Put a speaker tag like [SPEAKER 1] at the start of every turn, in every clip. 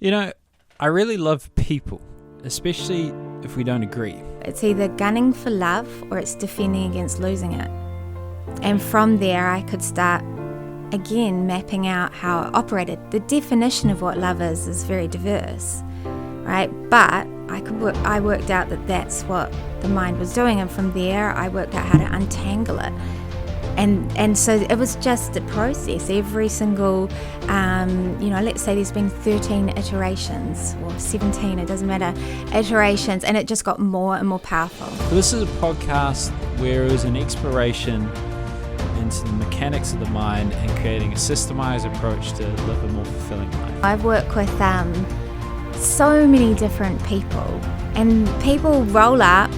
[SPEAKER 1] You know, I really love people, especially if we don't agree.
[SPEAKER 2] It's either gunning for love or it's defending against losing it. And from there, I could start, again, mapping out how it operated. The definition of what love is very diverse, right? But I worked out that that's what the mind was doing. And from there, I worked out how to untangle it. And so it was just a process. Every single, let's say there's been 13 iterations, or 17, it doesn't matter, iterations, and it just got more and more powerful.
[SPEAKER 1] This is a podcast where it was an exploration into the mechanics of the mind and creating a systemized approach to live a more fulfilling life.
[SPEAKER 2] I've worked with so many different people, and people roll up,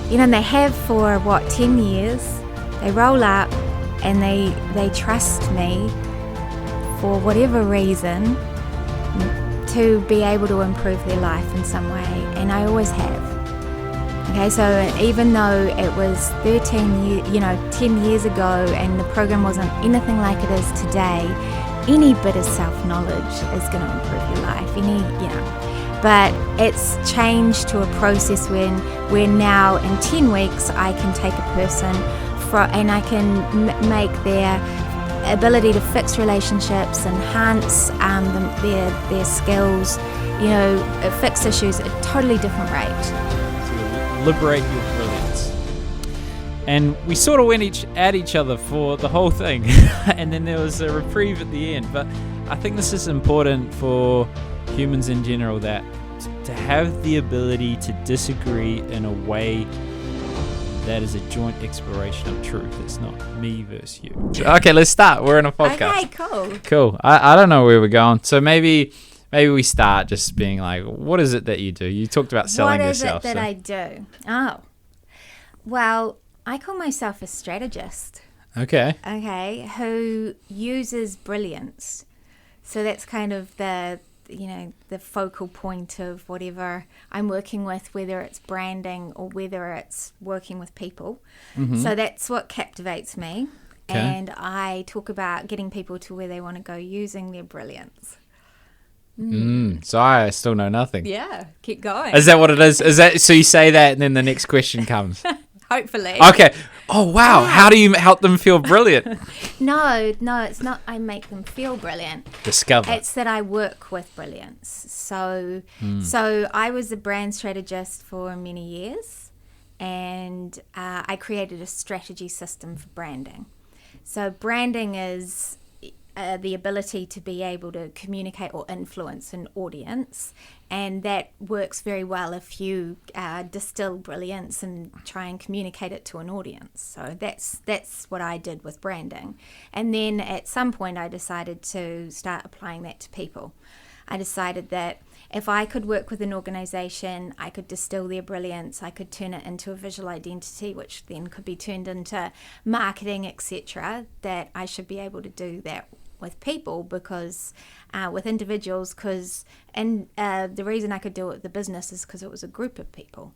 [SPEAKER 2] and they have for, 10 years. They roll up and they trust me for whatever reason to be able to improve their life in some way, and I always have. Okay, so even though it was 10 years ago and the program wasn't anything like it is today, any bit of self-knowledge is going to improve your life. But it's changed to a process where now in 10 weeks I can take a person and I can make their ability to fix relationships, enhance their skills, fix issues at a totally different rate.
[SPEAKER 1] So liberate your brilliance. And we sort of went at each other for the whole thing, and then there was a reprieve at the end. But I think this is important for humans in general, that to have the ability to disagree in a way that is a joint exploration of truth. It's not me versus you. Okay, let's start. We're in a podcast.
[SPEAKER 2] Okay,
[SPEAKER 1] Cool. I don't know where we're going. So maybe we start just being like, what is it that you do? You talked about selling yourself.
[SPEAKER 2] What is it that I do? Oh, well, I call myself a strategist.
[SPEAKER 1] Okay,
[SPEAKER 2] who uses brilliance. So that's kind of the focal point of whatever I'm working with, whether it's branding or whether it's working with people. Mm-hmm. So that's what captivates me. Okay. And I talk about getting people to where they want to go using their brilliance.
[SPEAKER 1] So I still know nothing.
[SPEAKER 2] Yeah, keep going.
[SPEAKER 1] Is that what it is? Is that so? You say that, and then the next question comes.
[SPEAKER 2] Hopefully.
[SPEAKER 1] Okay. Oh, wow. Yeah. How do you help them feel brilliant?
[SPEAKER 2] No, it's not I make them feel brilliant.
[SPEAKER 1] Discover.
[SPEAKER 2] It's that I work with brilliance. So I was a brand strategist for many years, and I created a strategy system for branding. So branding is the ability to be able to communicate or influence an audience, and that works very well if you distill brilliance and try and communicate it to an audience. So that's what I did with branding. And then at some point I decided to start applying that to people. I decided that if I could work with an organization, I could distill their brilliance, I could turn it into a visual identity, which then could be turned into marketing, etc., that I should be able to do that with people, because with individuals, and the reason I could do it with the business is because it was a group of people.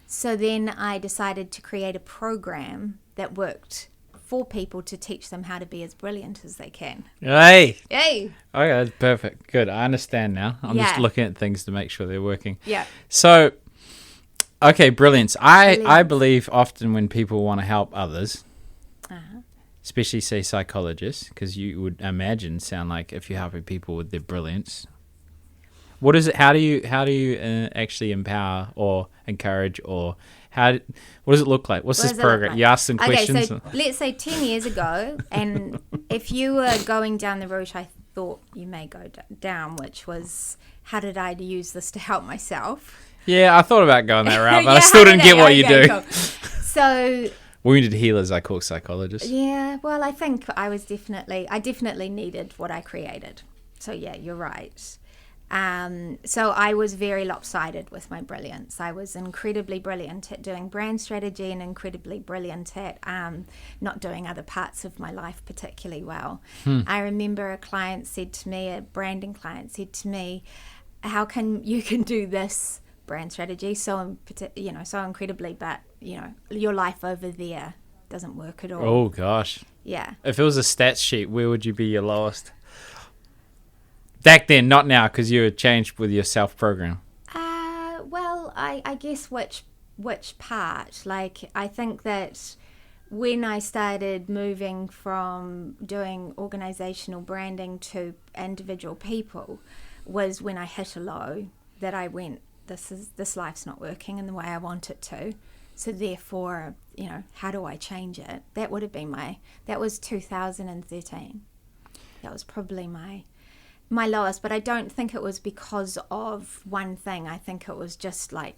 [SPEAKER 2] So then I decided to create a program that worked for people to teach them how to be as brilliant as they can.
[SPEAKER 1] Hey!
[SPEAKER 2] Okay,
[SPEAKER 1] that's perfect. Good. I understand now. I'm just looking at things to make sure they're working.
[SPEAKER 2] Yeah.
[SPEAKER 1] So, okay, brilliance. I believe often when people want to help others, especially say psychologists, because you would imagine sound like if you're helping people with their brilliance, what is it? How do you actually empower or encourage, or what does it look like? What's this program? You ask them questions.
[SPEAKER 2] Okay, so let's say 10 years ago, and if you were going down the route I thought you may go down, which was how did I use this to help myself?
[SPEAKER 1] Yeah, I thought about going that route, but I still didn't get what you do.
[SPEAKER 2] Cool. So
[SPEAKER 1] wounded healers, I call psychologists.
[SPEAKER 2] Yeah, well, I think I definitely needed what I created. So yeah, you're right. So I was very lopsided with my brilliance. I was incredibly brilliant at doing brand strategy and incredibly brilliant at not doing other parts of my life particularly well. I remember a branding client said to me, how can you do this brand strategy so incredibly, but your life over there doesn't work at all.
[SPEAKER 1] Oh gosh.
[SPEAKER 2] Yeah.
[SPEAKER 1] If it was a stats sheet, where would you be your lowest? Back then, not now, because you had changed with your self-program.
[SPEAKER 2] Well, I guess which part? Like, I think that when I started moving from doing organizational branding to individual people was when I hit a low that I went, this life's not working in the way I want it to. So therefore, how do I change it? That would have been that was 2013. That was probably my lowest, but I don't think it was because of one thing. I think it was just like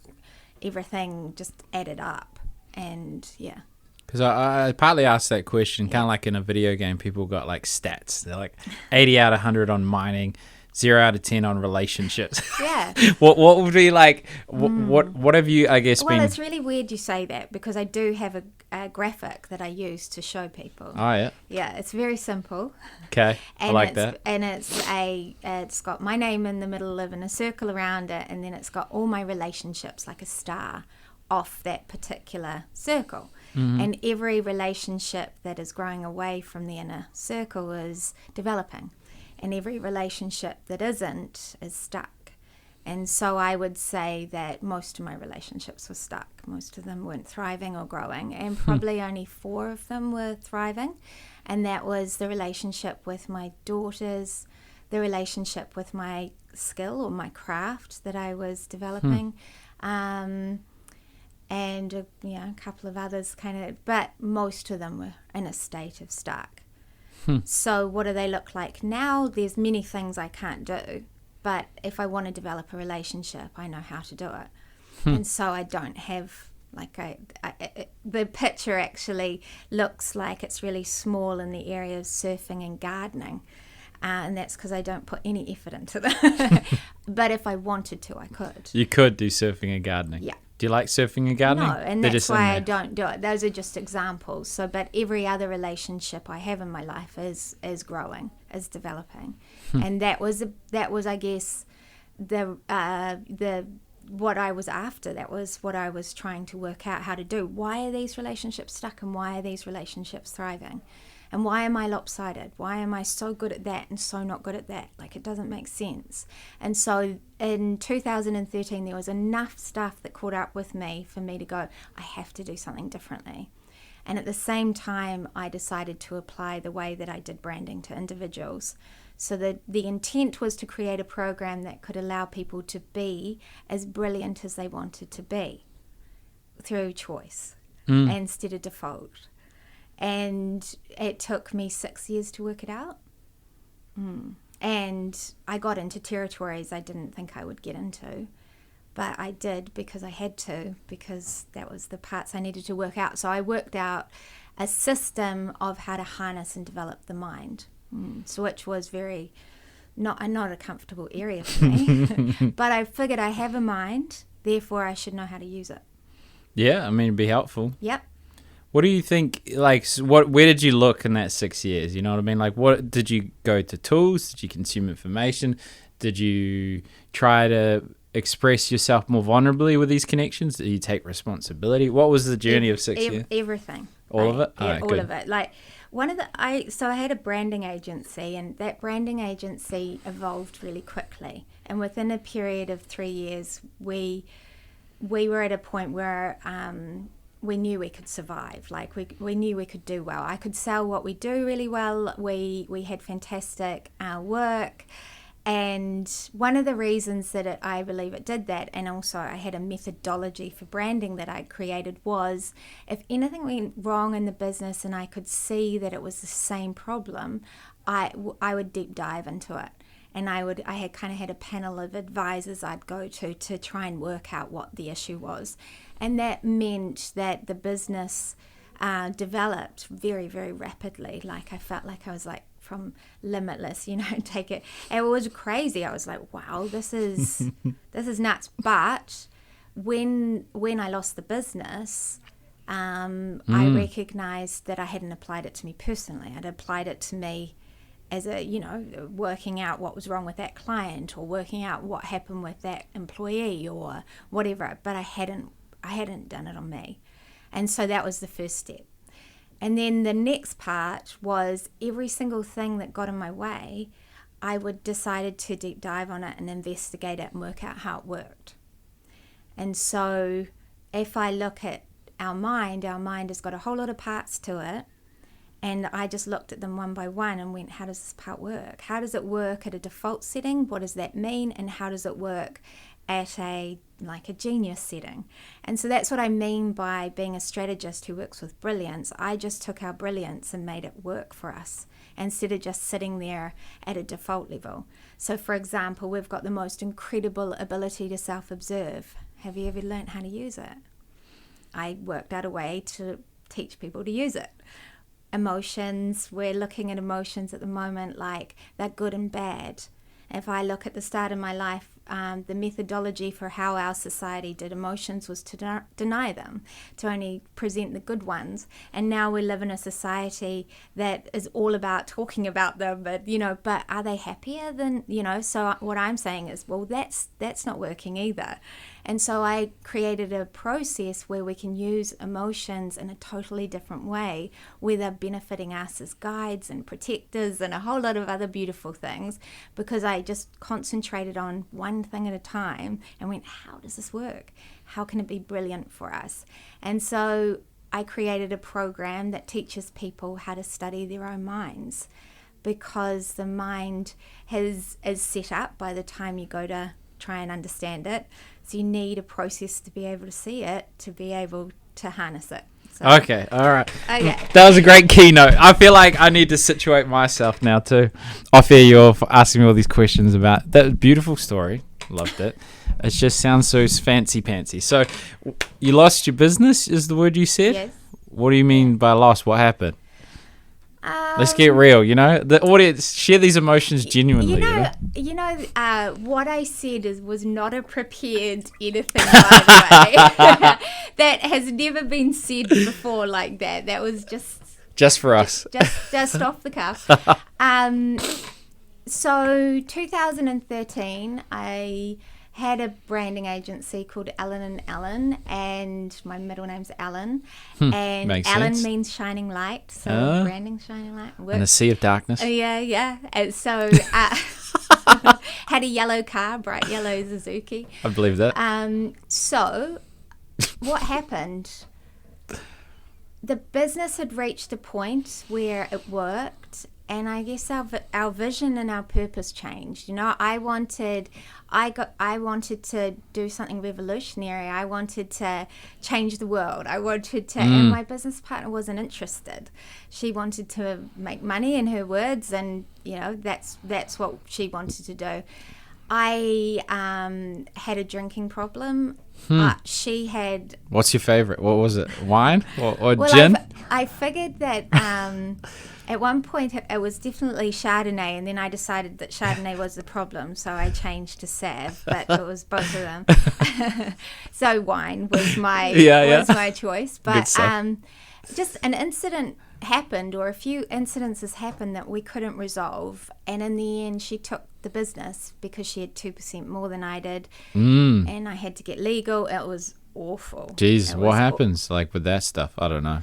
[SPEAKER 2] everything just added up, and yeah.
[SPEAKER 1] Because I partly asked that question, kind of like in a video game, people got like stats. They're like 80 out of 100 on mining, 0 out of 10 on relationships.
[SPEAKER 2] Yeah.
[SPEAKER 1] What would be like, what have you, I guess,
[SPEAKER 2] Well,
[SPEAKER 1] been...
[SPEAKER 2] it's really weird you say that, because I do have a graphic that I use to show people.
[SPEAKER 1] Oh, yeah?
[SPEAKER 2] Yeah, it's very simple.
[SPEAKER 1] Okay, I like that.
[SPEAKER 2] And it's got my name in the middle of, and a circle around it, and then it's got all my relationships, like a star, off that particular circle. Mm-hmm. And every relationship that is growing away from the inner circle is developing. And every relationship that isn't is stuck. And so I would say that most of my relationships were stuck. Most of them weren't thriving or growing. And probably only 4 of them were thriving. And that was the relationship with my daughters, the relationship with my skill or my craft that I was developing, and a couple of others but most of them were in a state of stuck. So what do they look like now? There's many things I can't do, but if I want to develop a relationship, I know how to do it. And so I don't have the picture actually looks like it's really small in the area of surfing and gardening. And that's because I don't put any effort into that. But if I wanted to, I could. You could do surfing and gardening? Yeah. Do you like surfing and gardening? No, and that's why I don't do it. Those are just examples. So, but every other relationship I have in my life is growing, is developing. And that was I guess the what I was after. That was what I was trying to work out how to do. Why are these relationships stuck, and why are these relationships thriving? And why am I lopsided? Why am I so good at that and so not good at that? Like, it doesn't make sense. And so in 2013, there was enough stuff that caught up with me for me to go, I have to do something differently. And at the same time, I decided to apply the way that I did branding to individuals. So the intent was to create a program that could allow people to be as brilliant as they wanted to be through choice instead of default. And it took me 6 years to work it out. And I got into territories I didn't think I would get into. But I did because I had to, because that was the parts I needed to work out. So I worked out a system of how to harness and develop the mind. So which was very not a comfortable area for me. But I figured I have a mind, therefore I should know how to use it. Yeah, I mean, it'd be helpful. Yep. What do you think, like, where did you look in that 6 years? You know what I mean? Like, what did you go to tools? Did you consume information? Did you try to express yourself more vulnerably with these connections? Did you take responsibility? What was the journey of 6 years? Everything. All of it? All of it. Like, I had a branding agency, and that branding agency evolved really quickly. And within a period of 3 years, we were at a point where we knew we could survive. Like, we knew we could do well. I could sell what we do really well. We had fantastic work. And one of the reasons that I believe it did that, and also I had a methodology for branding that I created, was if anything went wrong in the business and I could see that it was the same problem, I would deep dive into it. And I had a panel of advisors I'd go to try and work out what the issue was. And that meant that the business developed very, very rapidly. Like, I felt like I was like from limitless, take it. It was crazy. I was like, wow, this is nuts. But when I lost the business, I recognized that I hadn't applied it to me personally. I'd applied it to me as working out what was wrong with that client, or working out what happened with that employee, or whatever. But I hadn't done it on me. And so that was the first step. And then the next part was every single thing that got in my way, I would decided to deep dive on it and investigate it and work out how it worked. And so if I look at our mind has got a whole lot of parts to it. And I just looked at them one by one and went, how does this part work? How does it work at a default setting? What does that mean? And how does it work at a genius setting? And so that's what I mean by being a strategist who works with Brilliance. I just took our Brilliance and made it work for us instead of just sitting there at a default level. So for example, we've got the most incredible ability to self-observe. Have you ever learned how to use it? I worked out a way to teach people to use it. Emotions, we're looking at emotions at the moment like they're good and bad. If I look at the start of my life, the methodology for how our society did emotions was to deny them, to only present the good ones. And now we live in a society that is all about talking about them, but are they happier than, so what I'm saying is, well, that's not working either. And so I created a process where we can use emotions in a totally different way, where they're benefiting us as guides and protectors and a whole lot of other beautiful things, because I just concentrated on one thing at a time and went, how does this work? How can it be brilliant for us? And so I created a program that teaches people how to study their own minds, because the mind is set up by the time you go to try and understand it. So you need a process to be able to see it, to be able to harness it. So,
[SPEAKER 1] okay, all right.
[SPEAKER 2] Okay.
[SPEAKER 1] That was a great keynote. I feel like I need to situate myself now too. Off air, you're asking me all these questions about that beautiful story. Loved it. It just sounds so fancy. So you lost your business is the word you said?
[SPEAKER 2] Yes.
[SPEAKER 1] What do you mean by lost? What happened? Let's get real, The audience, share these emotions genuinely.
[SPEAKER 2] What I said was not a prepared anything, by the way. That has never been said before like that. That was just
[SPEAKER 1] for us.
[SPEAKER 2] Just off the cuff. So 2013, I had a branding agency called Ellen, and my middle name's Ellen. And
[SPEAKER 1] Makes
[SPEAKER 2] Ellen
[SPEAKER 1] sense.
[SPEAKER 2] means shining light, so branding shining light.
[SPEAKER 1] In a sea of darkness.
[SPEAKER 2] Yeah. And so had a yellow car, bright yellow Suzuki.
[SPEAKER 1] I believe that.
[SPEAKER 2] So what happened? The business had reached a point where it worked, and I guess our vision and our purpose changed. I wanted to do something revolutionary. I wanted to change the world. I wanted to, and my business partner wasn't interested. She wanted to make money, in her words, and that's what she wanted to do. I had a drinking problem. She had.
[SPEAKER 1] What's your favorite? What was it? Wine or
[SPEAKER 2] well,
[SPEAKER 1] gin?
[SPEAKER 2] I figured that at one point it was definitely Chardonnay, and then I decided that Chardonnay was the problem, so I changed to Sav, but it was both of them. So wine was my my choice. But just an incident happened, or a few incidences happened that we couldn't resolve, and in the end she took the business because she had 2% more than I did, and I had to get legal. It was awful.
[SPEAKER 1] Jeez, what happens with that stuff? I don't know.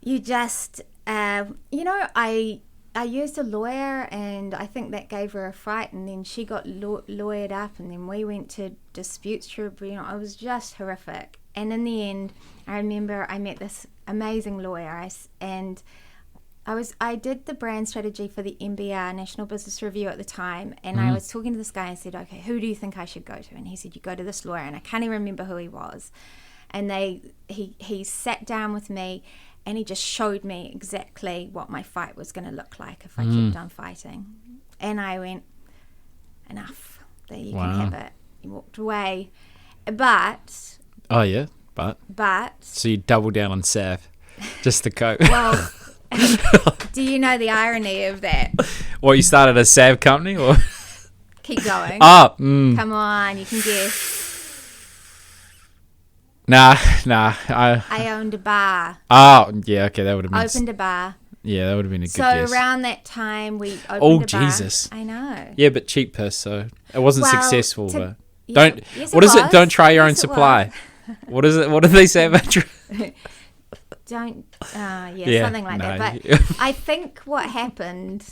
[SPEAKER 2] You just I used a lawyer, and I think that gave her a fright, and then she got lawyered up, and then we went to disputes tribunal. It was just horrific. And in the end, I remember I met this amazing lawyer, and I did the brand strategy for the NBR, National Business Review, at the time, and I was talking to this guy and said, okay, who do you think I should go to? And he said, you go to this lawyer, and I can't even remember who he was. And he sat down with me, and he just showed me exactly what my fight was going to look like if I kept on fighting. And I went, enough, that you can have it. He walked away. But...
[SPEAKER 1] Oh, yeah, but... So you double down on Sav, just to cope.
[SPEAKER 2] Well... Do you know the irony of that?
[SPEAKER 1] What, you started a Sav company, or?
[SPEAKER 2] Keep going.
[SPEAKER 1] Come
[SPEAKER 2] on, you can guess.
[SPEAKER 1] Nah.
[SPEAKER 2] I owned a bar.
[SPEAKER 1] Oh, yeah, okay, that would have been...
[SPEAKER 2] Opened a bar.
[SPEAKER 1] Yeah, that would have been a good
[SPEAKER 2] So
[SPEAKER 1] guess.
[SPEAKER 2] around that time, we opened a bar.
[SPEAKER 1] Oh, Jesus.
[SPEAKER 2] I know.
[SPEAKER 1] Yeah, but cheaper, so it wasn't successful. But
[SPEAKER 2] yes,
[SPEAKER 1] what is it? Don't try your own supply. What is it? What do they say about...
[SPEAKER 2] Something like that. But I think what happened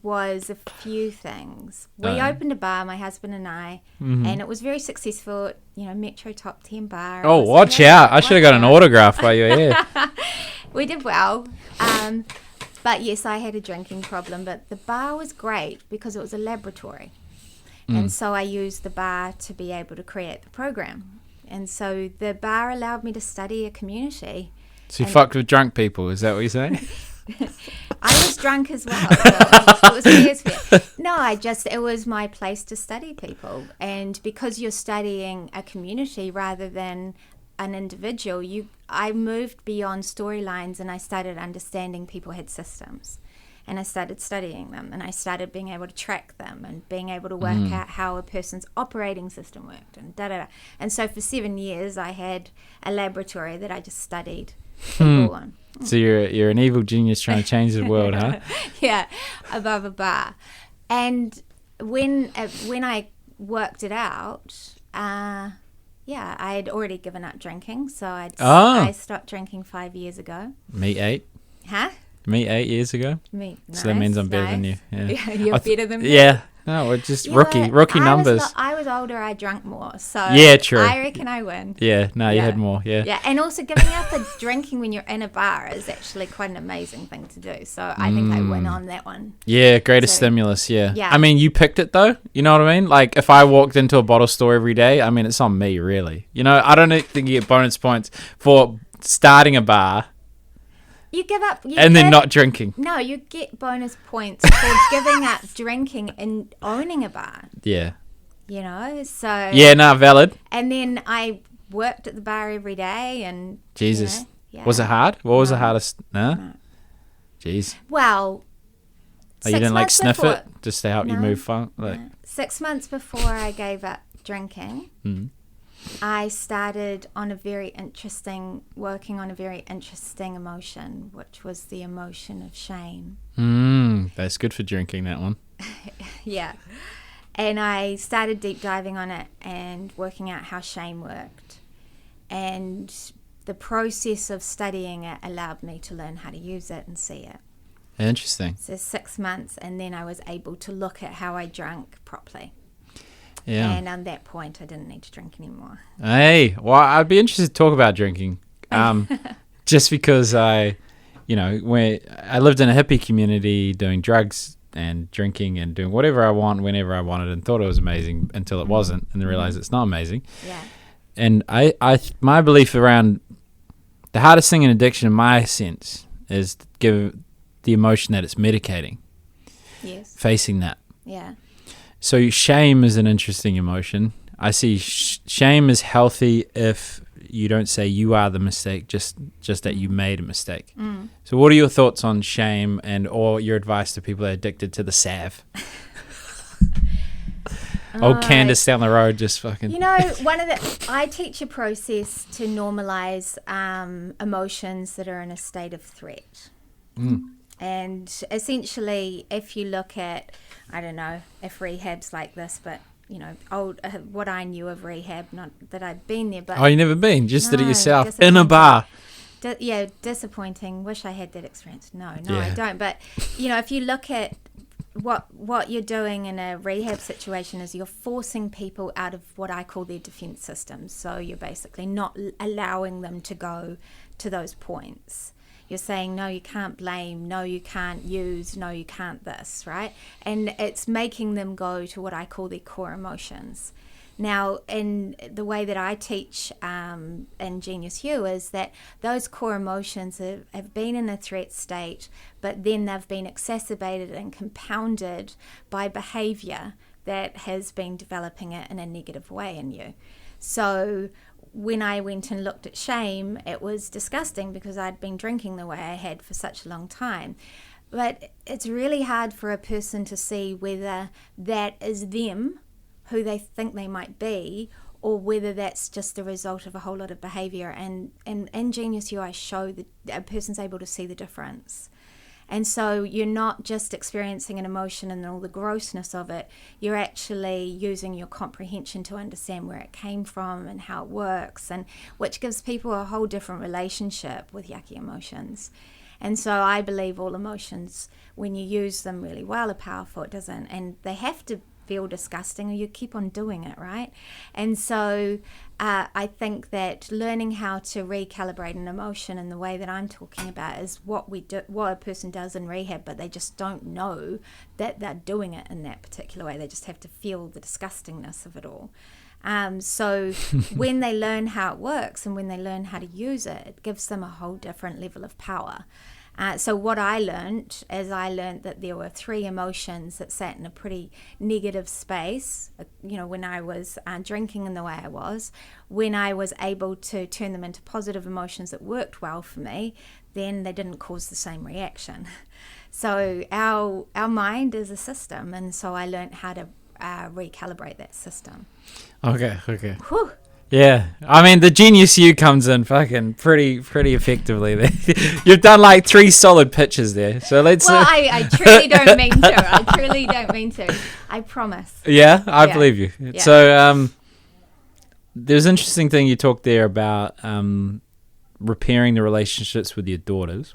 [SPEAKER 2] was a few things. We opened a bar, my husband and I, and it was very successful. Metro Top 10 bar.
[SPEAKER 1] Oh, watch out! I should have got an autograph while you were here.
[SPEAKER 2] We did well. But yes, I had a drinking problem, but the bar was great because it was a laboratory. And so I used the bar to be able to create the program. And so the bar allowed me to study a community.
[SPEAKER 1] So you fucked with drunk people, is that what you're saying?
[SPEAKER 2] I was drunk as well. So it was fair. No, it was my place to study people. And because you're studying a community rather than an individual, I moved beyond storylines and I started understanding people had systems. And I started studying them, and I started being able to track them and being able to work out how a person's operating system worked and da-da-da. And so for 7 years, I had a laboratory that I just studied people on.
[SPEAKER 1] So you're an evil genius trying to change the world, huh?
[SPEAKER 2] Yeah, above a bar. And when I worked it out, I had already given up drinking. So I stopped drinking 5 years ago.
[SPEAKER 1] Me 8.
[SPEAKER 2] Huh?
[SPEAKER 1] Me 8 years ago.
[SPEAKER 2] Me, nice,
[SPEAKER 1] so that means I'm better than you. Yeah,
[SPEAKER 2] you're better than me.
[SPEAKER 1] Yeah. No, we're just rookie numbers.
[SPEAKER 2] I was older, I drank more. So
[SPEAKER 1] yeah, true.
[SPEAKER 2] I reckon I win.
[SPEAKER 1] Yeah, no, you had more. Yeah.
[SPEAKER 2] Yeah, and also giving up a drinking when you're in a bar is actually quite an amazing thing to do. So I think I win on that one.
[SPEAKER 1] Yeah, greatest stimulus, yeah. I mean, you picked it though. You know what I mean? Like if I walked into a bottle store every day, I mean, it's on me really. I don't think you get bonus points for starting a bar.
[SPEAKER 2] You give up.
[SPEAKER 1] Then not drinking.
[SPEAKER 2] No, you get bonus points for giving up drinking and owning a bar.
[SPEAKER 1] Yeah.
[SPEAKER 2] So.
[SPEAKER 1] Yeah, no, valid.
[SPEAKER 2] And then I worked at the bar every day and.
[SPEAKER 1] Jesus. Was it hard? What was the hardest? No? Jeez.
[SPEAKER 2] Well.
[SPEAKER 1] You didn't sniff it just to help you move fun?
[SPEAKER 2] 6 months before I gave up drinking. I started working on a very interesting emotion, which was the emotion of shame.
[SPEAKER 1] That's good for drinking, that one.
[SPEAKER 2] Yeah. And I started deep diving on it and working out how shame worked. And the process of studying it allowed me to learn how to use it and see it.
[SPEAKER 1] Interesting.
[SPEAKER 2] So 6 months, and then I was able to look at how I drank properly.
[SPEAKER 1] Yeah.
[SPEAKER 2] And on that point, I didn't need to drink anymore.
[SPEAKER 1] Hey, well, I'd be interested to talk about drinking. Just because when I lived in a hippie community doing drugs and drinking and doing whatever I want whenever I wanted and thought it was amazing until it wasn't and then realized it's not amazing.
[SPEAKER 2] Yeah.
[SPEAKER 1] And my belief around the hardest thing in addiction in my sense is to give the emotion that it's medicating.
[SPEAKER 2] Yes.
[SPEAKER 1] Facing that.
[SPEAKER 2] Yeah.
[SPEAKER 1] So shame is an interesting emotion. I see shame is healthy if you don't say you are the mistake, just that you made a mistake. So what are your thoughts on shame or your advice to people that are addicted to the salve? Candace down the road just fucking...
[SPEAKER 2] I teach a process to normalize emotions that are in a state of threat. And essentially, if you look at, I don't know if rehab's like this, but, what I knew of rehab, not that I've been there. But
[SPEAKER 1] you never been? Just did it yourself in a bar?
[SPEAKER 2] Disappointing. Wish I had that experience. No, I don't. But, if you look at what you're doing in a rehab situation is you're forcing people out of what I call their defense systems. So you're basically not allowing them to go to those points. You're saying, no, you can't blame, no, you can't use, no, you can't this, right? And it's making them go to what I call their core emotions. Now, in the way that I teach in Genius U is that those core emotions have been in a threat state, but then they've been exacerbated and compounded by behavior that has been developing it in a negative way in you. So when I went and looked at shame, it was disgusting because I'd been drinking the way I had for such a long time. But it's really hard for a person to see whether that is them, who they think they might be, or whether that's just the result of a whole lot of behavior. And in Genius U, I show that a person's able to see the difference. And so you're not just experiencing an emotion and all the grossness of it, you're actually using your comprehension to understand where it came from and how it works, and which gives people a whole different relationship with yucky emotions. And so I believe all emotions, when you use them really well, are powerful. It doesn't, and they have to feel disgusting or you keep on doing it, right? And so I think that learning how to recalibrate an emotion in the way that I'm talking about is what a person does in rehab, but they just don't know that they're doing it in that particular way. They just have to feel the disgustingness of it all. So when they learn how it works and when they learn how to use it, it gives them a whole different level of power. So what I learned that there were 3 emotions that sat in a pretty negative space, when I was drinking in the way I was. When I was able to turn them into positive emotions that worked well for me, then they didn't cause the same reaction. So our mind is a system, and so I learned how to recalibrate that system.
[SPEAKER 1] Okay.
[SPEAKER 2] Whew.
[SPEAKER 1] Yeah, I mean the genius you comes in fucking pretty effectively there. You've done like 3 solid pitches there, so let's.
[SPEAKER 2] Well, I truly don't mean to. I truly don't mean to. I promise.
[SPEAKER 1] Yeah, I believe you.
[SPEAKER 2] Yeah.
[SPEAKER 1] So there's an interesting thing you talked there about repairing the relationships with your daughters.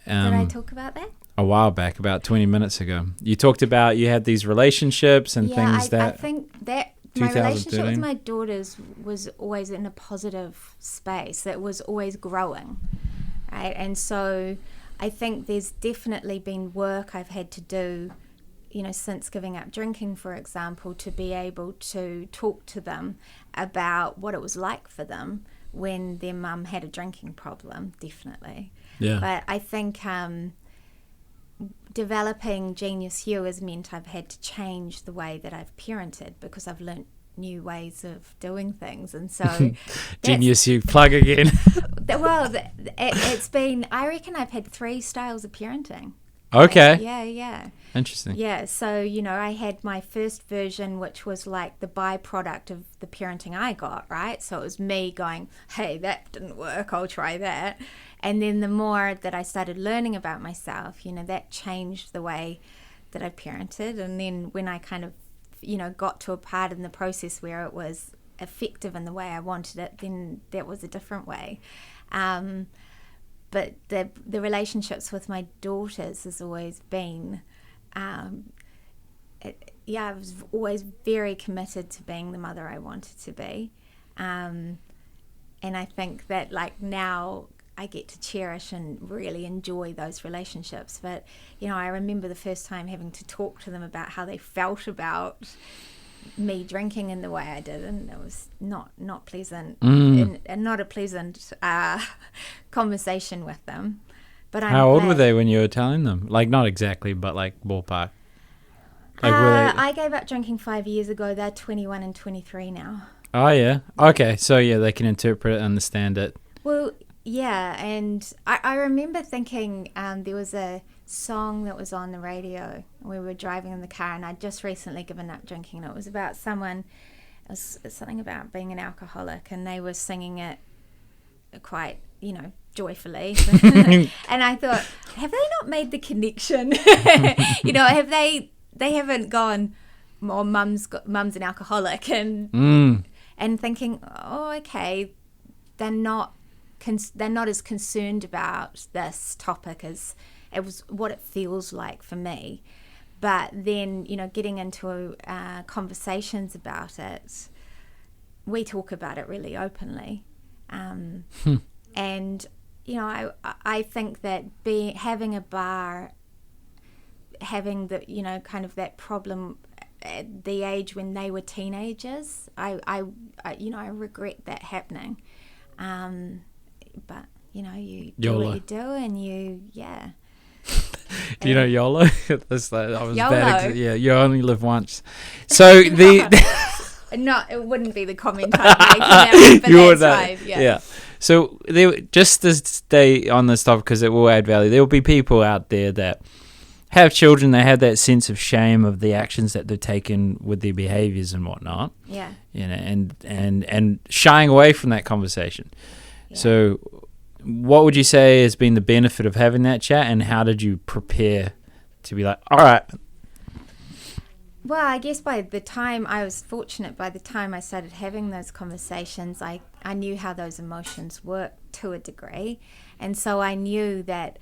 [SPEAKER 2] Did I talk about that?
[SPEAKER 1] A while back, about 20 minutes ago. You talked about you had these relationships and things that.
[SPEAKER 2] I think that. My relationship with my daughters was always in a positive space that was always growing, right? And so I think there's definitely been work I've had to do, since giving up drinking, for example, to be able to talk to them about what it was like for them when their mum had a drinking problem, definitely.
[SPEAKER 1] Yeah.
[SPEAKER 2] But I think developing Genius Hue has meant I've had to change the way that I've parented because I've learnt new ways of doing things, and so
[SPEAKER 1] Genius Hue plug again.
[SPEAKER 2] Well, it's been, I reckon I've had 3 styles of parenting.
[SPEAKER 1] Okay.
[SPEAKER 2] Yeah.
[SPEAKER 1] Interesting.
[SPEAKER 2] Yeah, so I had my first version, which was like the byproduct of the parenting I got, right? So it was me going, hey, that didn't work, I'll try that. And then the more that I started learning about myself, that changed the way that I parented. And then when I kind of, got to a part in the process where it was effective in the way I wanted it, then that was a different way. But the relationships with my daughters has always been, I was always very committed to being the mother I wanted to be. And I think that now I get to cherish and really enjoy those relationships. But, I remember the first time having to talk to them about how they felt about me drinking in the way I did, and it was not pleasant, and not a pleasant conversation with them. But
[SPEAKER 1] how old were they when you were telling them? Like, not exactly, but like ballpark. Like,
[SPEAKER 2] I gave up drinking 5 years ago. They're 21 and 23 now.
[SPEAKER 1] Oh, yeah. Okay, so yeah, they can interpret it, understand it.
[SPEAKER 2] Well, yeah, and I remember thinking there was a song that was on the radio. We were driving in the car, and I'd just recently given up drinking, and it was about something about being an alcoholic, and they were singing it quite, joyfully. And I thought, have they not made the connection? Have they haven't gone, oh, mum's an alcoholic, and thinking, oh, okay, they're not as concerned about this topic as it was what it feels like for me. But then, getting into conversations about it, we talk about it really openly. And, I think that having a bar, having the, kind of that problem at the age when they were teenagers, I regret that happening. But you do
[SPEAKER 1] YOLO.
[SPEAKER 2] what you do, and yeah.
[SPEAKER 1] Do you know YOLO? That's like, I was
[SPEAKER 2] YOLO.
[SPEAKER 1] bad. Yeah, you only live once. So
[SPEAKER 2] No, it wouldn't be the comment I'd make, but that's fine. Yeah.
[SPEAKER 1] So just to stay on this topic, because it will add value, there will be people out there that have children, they have that sense of shame of the actions that they've taken with their behaviors and whatnot.
[SPEAKER 2] Yeah.
[SPEAKER 1] And shying away from that conversation. Yeah. So what would you say has been the benefit of having that chat, and how did you prepare to be like, all right?
[SPEAKER 2] Well, I guess by the time I was fortunate, by the time I started having those conversations, I knew how those emotions work to a degree. And so I knew that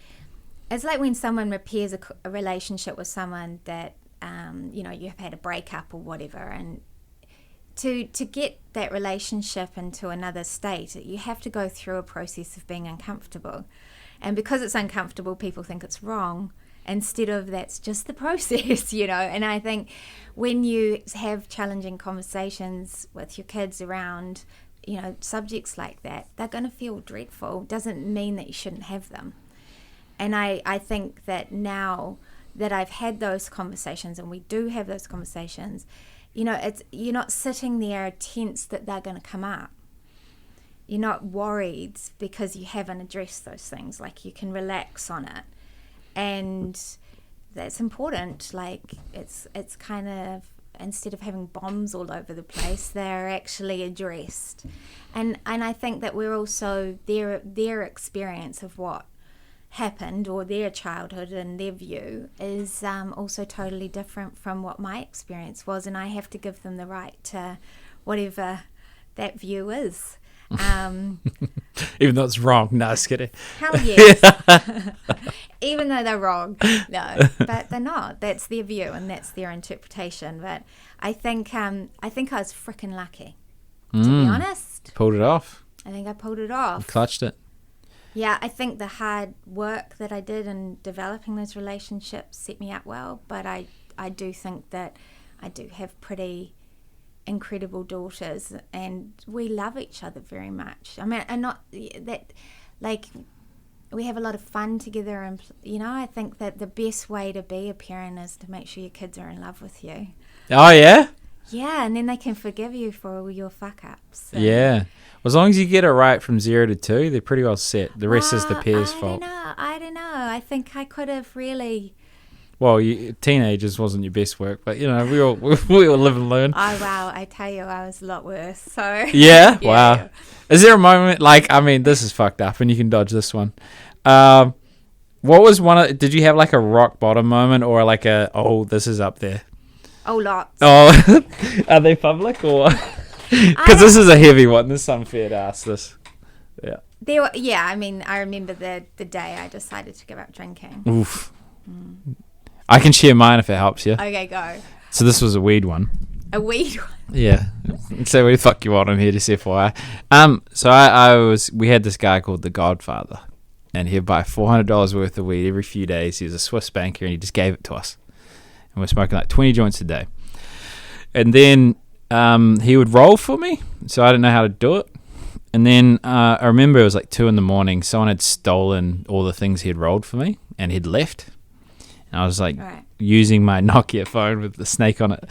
[SPEAKER 2] it's like when someone repairs a relationship with someone that, you've had a breakup or whatever. And to get that relationship into another state, you have to go through a process of being uncomfortable. And because it's uncomfortable, people think it's wrong, instead of that's just the process, And I think when you have challenging conversations with your kids around, subjects like that, they're going to feel dreadful. Doesn't mean that you shouldn't have them. And I think that now that I've had those conversations, and we do have those conversations, you're not sitting there tense that they're going to come up. You're not worried because you haven't addressed those things. Like, you can relax on it. And that's important. Like, it's kind of, instead of having bombs all over the place, they're actually addressed. And I think that we're also, their experience of what happened, or their childhood and their view, is also totally different from what my experience was. And I have to give them the right to whatever that view is.
[SPEAKER 1] Even though it's wrong. No, just kidding.
[SPEAKER 2] Hell yes. Even though they're wrong. No, but they're not. That's their view and that's their interpretation. But I think I was freaking lucky, to be honest.
[SPEAKER 1] Pulled it off.
[SPEAKER 2] I think I pulled it off.
[SPEAKER 1] You clutched it.
[SPEAKER 2] Yeah, I think the hard work that I did in developing those relationships set me up well. But I do think that I do have pretty incredible daughters, and we love each other very much. I mean, and not that, like, we have a lot of fun together, and I think that the best way to be a parent is to make sure your kids are in love with you.
[SPEAKER 1] Oh yeah.
[SPEAKER 2] Yeah, and then they can forgive you for all your fuck ups. So.
[SPEAKER 1] Yeah, as long as you get it right from 0 to 2, they're pretty well set. The rest is the pair's fault.
[SPEAKER 2] I don't know. I think I could have really.
[SPEAKER 1] Well, teenagers wasn't your best work, but we all live and learn.
[SPEAKER 2] Oh wow! I tell you, I was a lot worse. So
[SPEAKER 1] yeah, wow. Is there a moment this is fucked up, and you can dodge this one? What was did you have like a rock bottom moment, or like this is up there?
[SPEAKER 2] Oh, lots.
[SPEAKER 1] Oh, are they public or? Because this is a heavy one. This is unfair to ask this. Yeah.
[SPEAKER 2] I mean, I remember the day I decided to give up drinking.
[SPEAKER 1] Oof. I can share mine if it helps you.
[SPEAKER 2] Okay, go.
[SPEAKER 1] So this was a weed one.
[SPEAKER 2] A weed one?
[SPEAKER 1] Yeah. So where the fuck you want? I'm here to FYI. So we had this guy called the Godfather, and he'd buy $400 worth of weed every few days. He was a Swiss banker, and he just gave it to us. And we're smoking like 20 joints a day. And then he would roll for me, so I didn't know how to do it. And then I remember it was like 2 a.m. Someone had stolen all the things he had rolled for me, and he'd left. And I was like using my Nokia phone with the snake on it.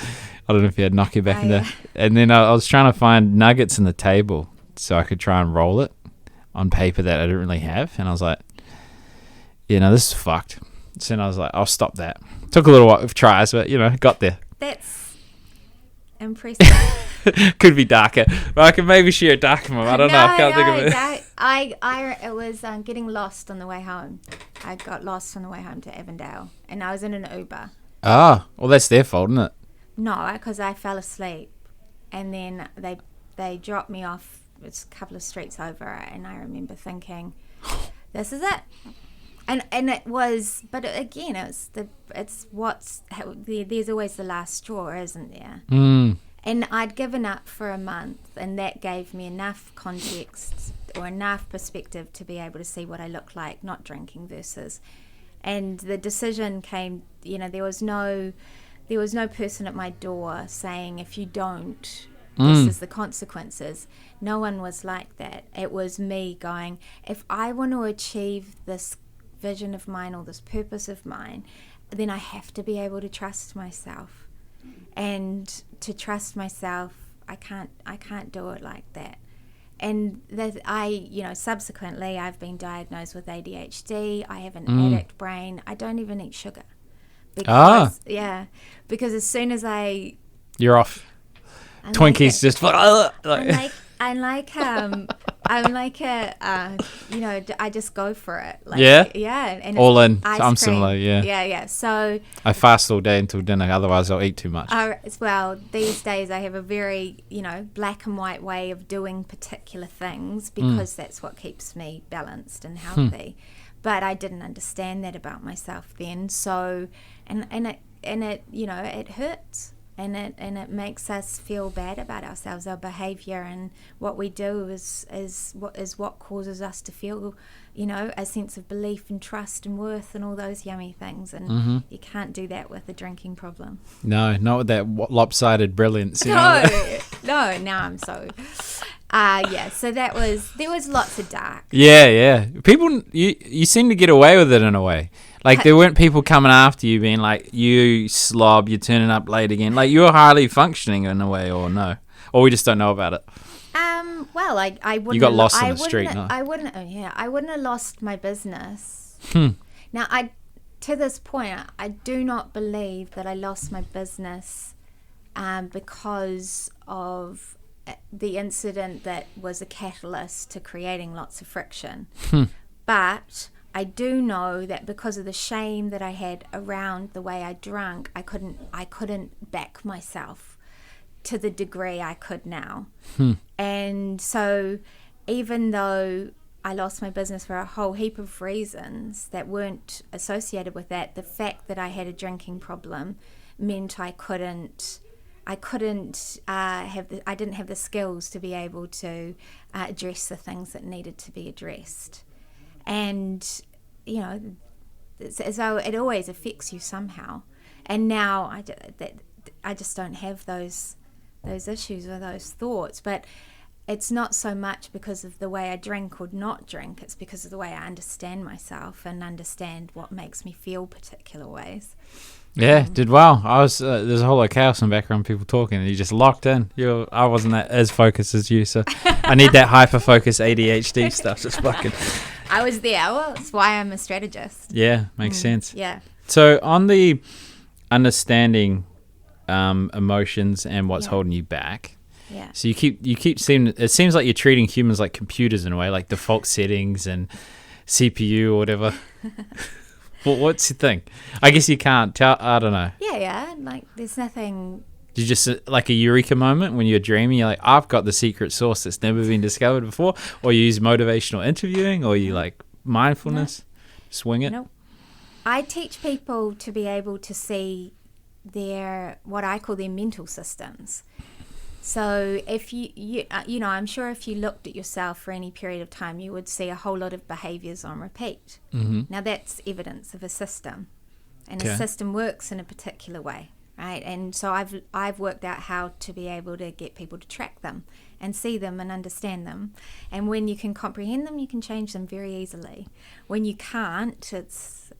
[SPEAKER 1] I don't know if you had Nokia back in there. And then I was trying to find nuggets in the table so I could try and roll it on paper that I didn't really have. And I was like, this is fucked. So then I was like, I'll stop that. Took a little while of tries, but got there.
[SPEAKER 2] That's impressive.
[SPEAKER 1] Could be darker, but I can maybe share a darker one. I don't know. I can't think of it.
[SPEAKER 2] It was getting lost on the way home. I got lost on the way home to Avondale, and I was in an Uber.
[SPEAKER 1] Ah, well, that's their fault, isn't it?
[SPEAKER 2] No, because I fell asleep, and then they dropped me off. It's a couple of streets over, and I remember thinking, "This is it." And it was, but again, there's always the last straw, isn't there?
[SPEAKER 1] Mm.
[SPEAKER 2] And I'd given up for a month, and that gave me enough context or enough perspective to be able to see what I look like not drinking versus. And the decision came, there was no person at my door saying, if you don't, this is the consequences. No one was like that. It was me going, if I want to achieve this vision of mine or this purpose of mine, then I have to be able to trust myself. And to trust myself, I can't do it like that. And subsequently I've been diagnosed with ADHD. I have an addict brain. I don't even eat sugar. Because as soon as you're
[SPEAKER 1] off. Twinkies just
[SPEAKER 2] I I'm like I just go for it. Like,
[SPEAKER 1] Yeah?
[SPEAKER 2] Yeah. And
[SPEAKER 1] All in.
[SPEAKER 2] ice
[SPEAKER 1] I'm
[SPEAKER 2] cream.
[SPEAKER 1] similar, yeah.
[SPEAKER 2] Yeah. So,
[SPEAKER 1] I fast all day until dinner, otherwise I'll eat too much.
[SPEAKER 2] as well, these days I have a very, black and white way of doing particular things because that's what keeps me balanced and healthy. But I didn't understand that about myself then. So, and it hurts. And it makes us feel bad about ourselves, our behaviour, and what we do is what causes us to feel, a sense of belief and trust and worth and all those yummy things. And you can't do that with a drinking problem.
[SPEAKER 1] No, not with that lopsided brilliance.
[SPEAKER 2] No. Now I'm so. So there was lots of dark.
[SPEAKER 1] Yeah. People, you seem to get away with it in a way. Like, there weren't people coming after you being like, you slob, you're turning up late again. Like, you're highly functioning in a way, or no? Or we just don't know about it.
[SPEAKER 2] Well, I wouldn't.
[SPEAKER 1] You got lost on the street, no?
[SPEAKER 2] I wouldn't have lost my business. Now, to this point, I do not believe that I lost my business because of the incident that was a catalyst to creating lots of friction. But I do know that because of the shame that I had around the way I drank, I couldn't back myself to the degree I could now. And so even though I lost my business for a whole heap of reasons that weren't associated with that, the fact that I had a drinking problem meant I didn't have the skills to be able to address the things that needed to be addressed. And, so it always affects you somehow. And now I just don't have those issues or those thoughts. But it's not so much because of the way I drink or not drink. It's because of the way I understand myself and understand what makes me feel particular ways.
[SPEAKER 1] Yeah, did well. There's a whole lot of chaos in the background, people talking, and you just locked in. I wasn't as focused as you, so I need that hyper-focus ADHD stuff. Just fucking.
[SPEAKER 2] I was there. Well, that's why I'm a strategist.
[SPEAKER 1] Yeah, makes sense.
[SPEAKER 2] Yeah.
[SPEAKER 1] So on the understanding emotions and what's holding you back.
[SPEAKER 2] Yeah.
[SPEAKER 1] So you keep seeing. It seems like you're treating humans like computers in a way, like default settings and CPU or whatever. Well, what's your thing? I guess you can't tell. I don't know.
[SPEAKER 2] Yeah. Like, there's nothing.
[SPEAKER 1] Did you just like a eureka moment when you're dreaming? You're like, I've got the secret sauce that's never been discovered before. Or you use motivational interviewing, or you like mindfulness, swing it.
[SPEAKER 2] Nope. I teach people to be able to see what I call their mental systems. So if you I'm sure if you looked at yourself for any period of time, you would see a whole lot of behaviors on repeat. Now that's evidence of a system, and a system works in a particular way, right? And so I've worked out how to be able to get people to track them and see them and understand them. And when you can comprehend them, you can change them very easily. When you can't, it's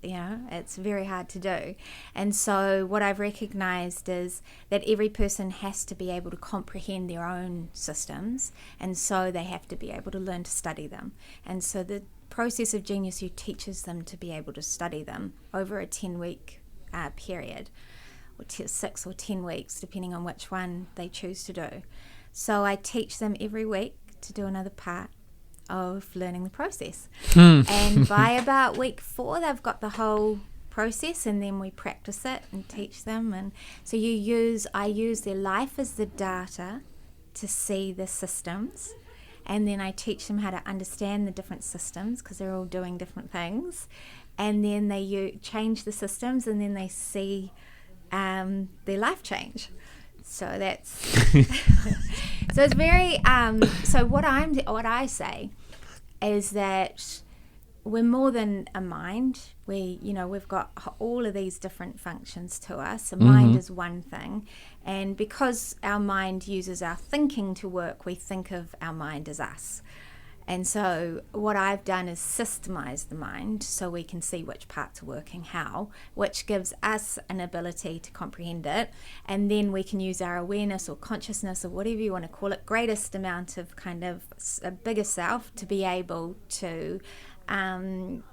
[SPEAKER 2] very hard to do. And so what I've recognized is that every person has to be able to comprehend their own systems, and so they have to be able to learn to study them. And so the process of Genius U teaches them to be able to study them over a 10-week period, or 6 or 10 weeks, depending on which one they choose to do. So I teach them every week to do another part of learning the process. And by about week 4, they've got the whole process, and then we practice it and teach them. And so I use their life as the data to see the systems, and then I teach them how to understand the different systems because they're all doing different things. And then they change the systems, and then they see their life change. So that's so it's very so what I say is that we're more than a mind. We've got all of these different functions to us. A mind is one thing, and because our mind uses our thinking to work, we think of our mind as us. And so what I've done is systemize the mind so we can see which parts are working how, which gives us an ability to comprehend it. And then we can use our awareness or consciousness or whatever you want to call it, greatest amount of kind of a bigger self to be able to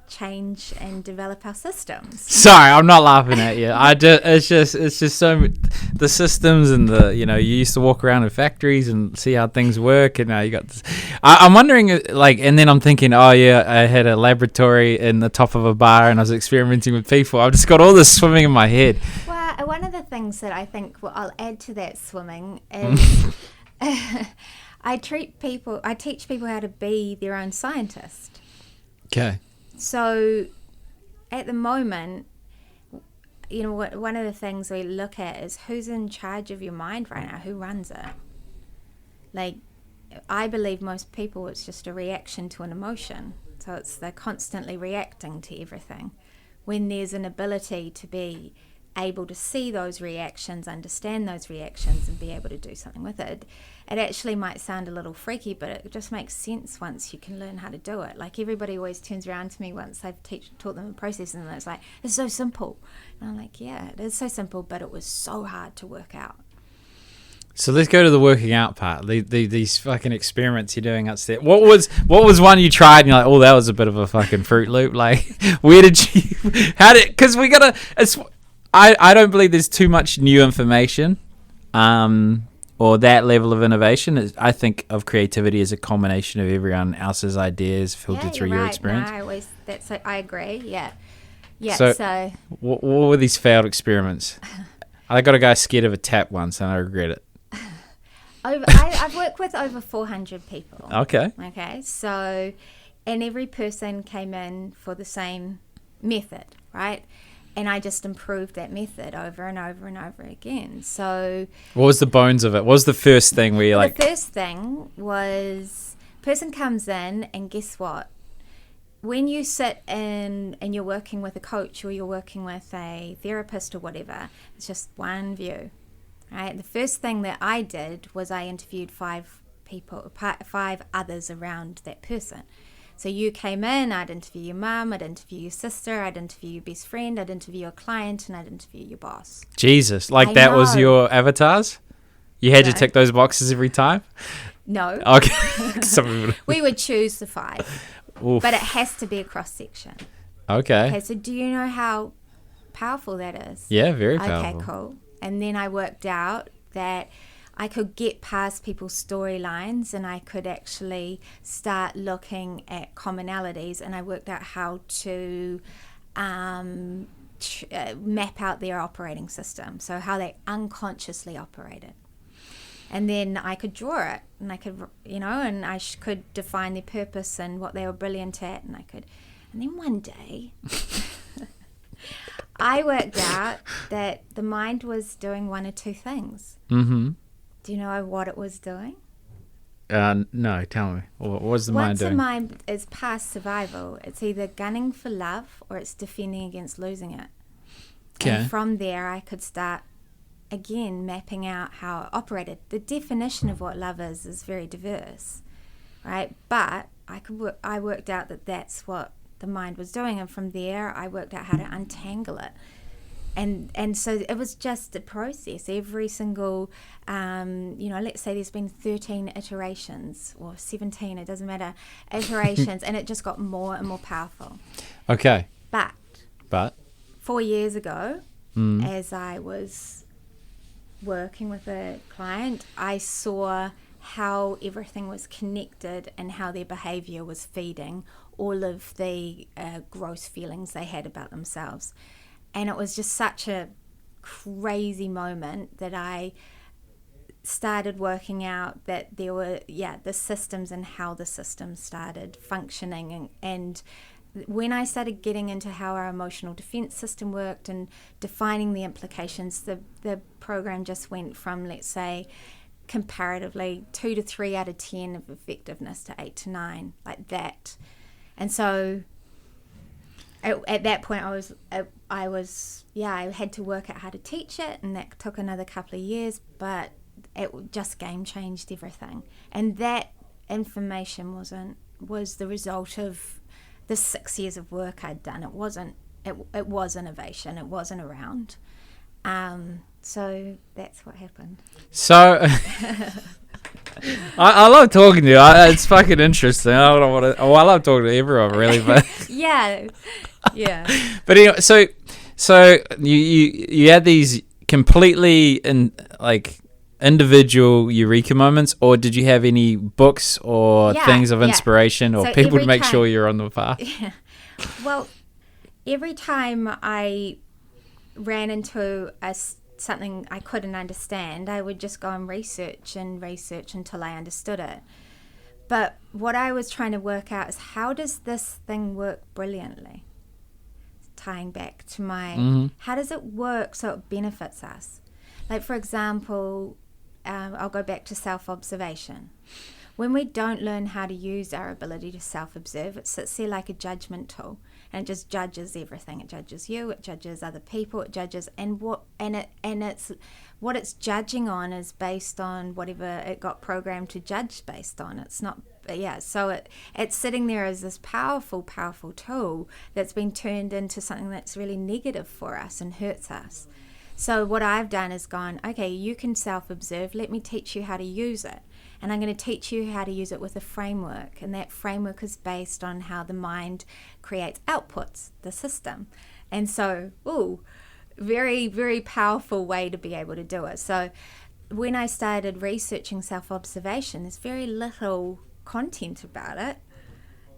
[SPEAKER 2] change and develop our systems.
[SPEAKER 1] Sorry, I'm not laughing at you. It's just so the systems and you used to walk around in factories and see how things work, and now you got this. I'm wondering, and then I'm thinking, oh yeah, I had a laboratory in the top of a bar and I was experimenting with people. I've just got all this swimming in my head.
[SPEAKER 2] Well, one of the things that I think I'll add to that swimming is I teach people how to be their own scientist.
[SPEAKER 1] Okay.
[SPEAKER 2] So at the moment, one of the things we look at is who's in charge of your mind right now, who runs it. Like, I believe most people, it's just a reaction to an emotion. So they're constantly reacting to everything. When there's an ability to be able to see those reactions, understand those reactions, and be able to do something with it. It actually might sound a little freaky, but it just makes sense once you can learn how to do it. Like, everybody always turns around to me once I've taught them a process, and it's like, it's so simple. And I'm like, yeah, it is so simple, but it was so hard to work out.
[SPEAKER 1] So let's go to the working out part. These fucking experiments you're doing upstairs. What was one you tried and you're like, oh, that was a bit of a fucking Fruit Loop? Like, where did you? Because we gotta. I don't believe there's too much new information, or that level of innovation. I think of creativity as a combination of everyone else's ideas filtered through your experience.
[SPEAKER 2] No, I agree. Yeah.
[SPEAKER 1] So what were these failed experiments? I got a guy scared of a tap once, and I regret it.
[SPEAKER 2] I've worked with over 400 people.
[SPEAKER 1] Okay.
[SPEAKER 2] So, and every person came in for the same method, right? And I just improved that method over and over and over again. So,
[SPEAKER 1] what was the bones of it? What was the first thing where you're like?
[SPEAKER 2] The first thing was, person comes in, and guess what? When you sit in and you're working with a coach or you're working with a therapist or whatever, it's just one view, right? The first thing that I did was I interviewed 5 others around that person. So you came in, I'd interview your mum, I'd interview your sister, I'd interview your best friend, I'd interview your client, and I'd interview your boss.
[SPEAKER 1] Jesus, that was your avatars? You had to tick those boxes every time?
[SPEAKER 2] No.
[SPEAKER 1] Okay.
[SPEAKER 2] We would choose the 5. Oof. But it has to be a cross-section. Okay, so do you know how powerful that is?
[SPEAKER 1] Yeah, very powerful.
[SPEAKER 2] Okay, cool. And then I worked out that I could get past people's storylines and I could actually start looking at commonalities, and I worked out how to map out their operating system, so how they unconsciously operated. And then I could draw it, and I could, and I could define their purpose and what they were brilliant at, and then one day I worked out that the mind was doing one or two things. Mm-hmm. Do you know what it was doing?
[SPEAKER 1] No, tell me. What was the mind doing?
[SPEAKER 2] Once the mind is past survival, it's either gunning for love or it's defending against losing it. Okay. And from there, I could start, again, mapping out how it operated. The definition of what love is very diverse, right? But I worked out that that's what the mind was doing, and from there, I worked out how to untangle it. And so it was just a process. Every single, let's say there's been 13 iterations or 17, it doesn't matter, iterations, and it just got more and more powerful.
[SPEAKER 1] Okay.
[SPEAKER 2] But 4 years ago, as I was working with a client, I saw how everything was connected and how their behavior was feeding all of the gross feelings they had about themselves. And it was just such a crazy moment that I started working out that there were, the systems and how the systems started functioning. And when I started getting into how our emotional defense system worked and defining the implications, the program just went from, let's say, comparatively 2 to 3 out of 10 of effectiveness to 8 to 9, like that. And so at that point, I had to work out how to teach it, and that took another couple of years, but it just game changed everything. And that information was the result of the 6 years of work I'd done. It was innovation. It wasn't around. So that's what happened.
[SPEAKER 1] So I love talking to you. It's fucking interesting. I don't want to. Oh, I love talking to everyone, really. But
[SPEAKER 2] yeah.
[SPEAKER 1] But anyway, so you had these completely individual eureka moments, or did you have any books or things of inspiration or people to make sure you're on the path?
[SPEAKER 2] Yeah. Well, every time I ran into something I couldn't understand, I would just go and research until I understood it. But what I was trying to work out is, how does this thing work brilliantly? Tying back to my, how does it work so it benefits us? Like, for example, I'll go back to self-observation. When we don't learn how to use our ability to self-observe, it sits there like a judgment tool, and it just judges everything. It judges you, it judges other people, it judges, it's what it's judging on is based on whatever it got programmed to judge based on. It's not, so it's sitting there as this powerful tool that's been turned into something that's really negative for us and hurts us. So what I've done is gone, okay, you can self-observe, let me teach you how to use it. And I'm going to teach you how to use it with a framework. And that framework is based on how the mind creates outputs, the system. And so, very, very powerful way to be able to do it. So when I started researching self-observation, there's very little content about it.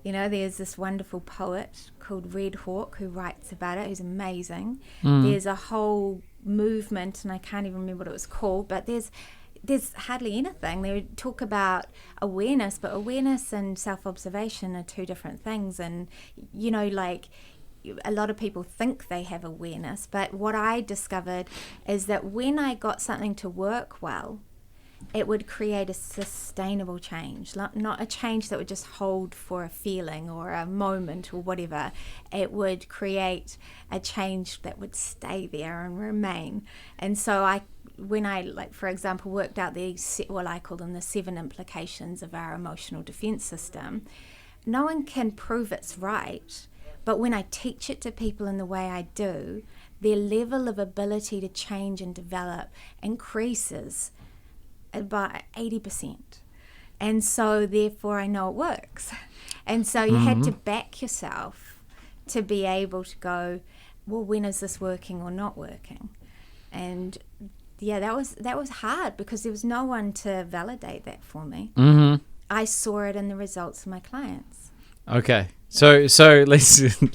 [SPEAKER 2] You know, there's this wonderful poet called Red Hawk who writes about it, who's amazing. There's a whole movement, and I can't even remember what it was called, but there's hardly anything. They would talk about awareness, but awareness and self-observation are two different things. And, you know, like, a lot of people think they have awareness, but what I discovered is that when I got something to work well, it would create a sustainable change, not a change that would just hold for a feeling or a moment or whatever. It would create a change that would stay there and remain. And so when I, like, for example, worked out what I call them the 7 implications of our emotional defense system, no one can prove it's right, but when I teach it to people in the way I do, their level of ability to change and develop increases by 80%. And so therefore I know it works. And so you had to back yourself to be able to go, well, when is this working or not working? And that was hard because there was no one to validate that for me. I saw it in the results of my clients.
[SPEAKER 1] Okay. So listen,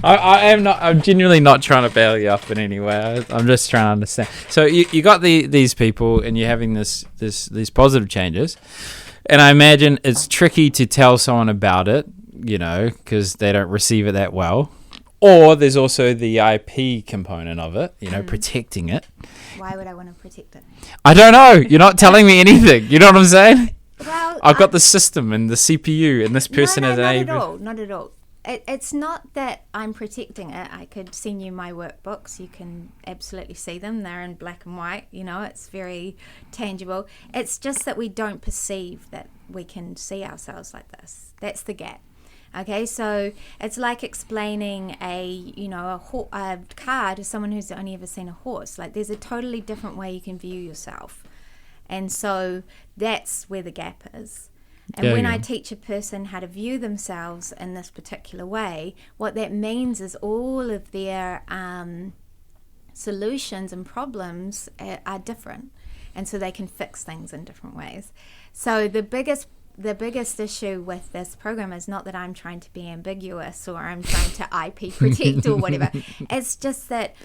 [SPEAKER 1] I'm genuinely not trying to bail you up in any way. I'm just trying to understand. So you got these people and you're having these positive changes, and I imagine it's tricky to tell someone about it, you know, because they don't receive it that well. Or there's also the IP component of it, you know, protecting it.
[SPEAKER 2] Why would I want to protect it?
[SPEAKER 1] I don't know. You're not telling me anything. You know what I'm saying?
[SPEAKER 2] Well,
[SPEAKER 1] I've got the system and the CPU, and this person has an
[SPEAKER 2] not at all. It's not that I'm protecting it. I could send you my workbooks. You can absolutely see them. They're in black and white. You know, it's very tangible. It's just that we don't perceive that we can see ourselves like this. That's the gap. Okay, so it's like explaining a car to someone who's only ever seen a horse. Like, there's a totally different way you can view yourself. And so that's where the gap is. And when I teach a person how to view themselves in this particular way, what that means is all of their solutions and problems are different. And so they can fix things in different ways. So the biggest issue with this program is not that I'm trying to be ambiguous or I'm trying to IP protect or whatever. It's just that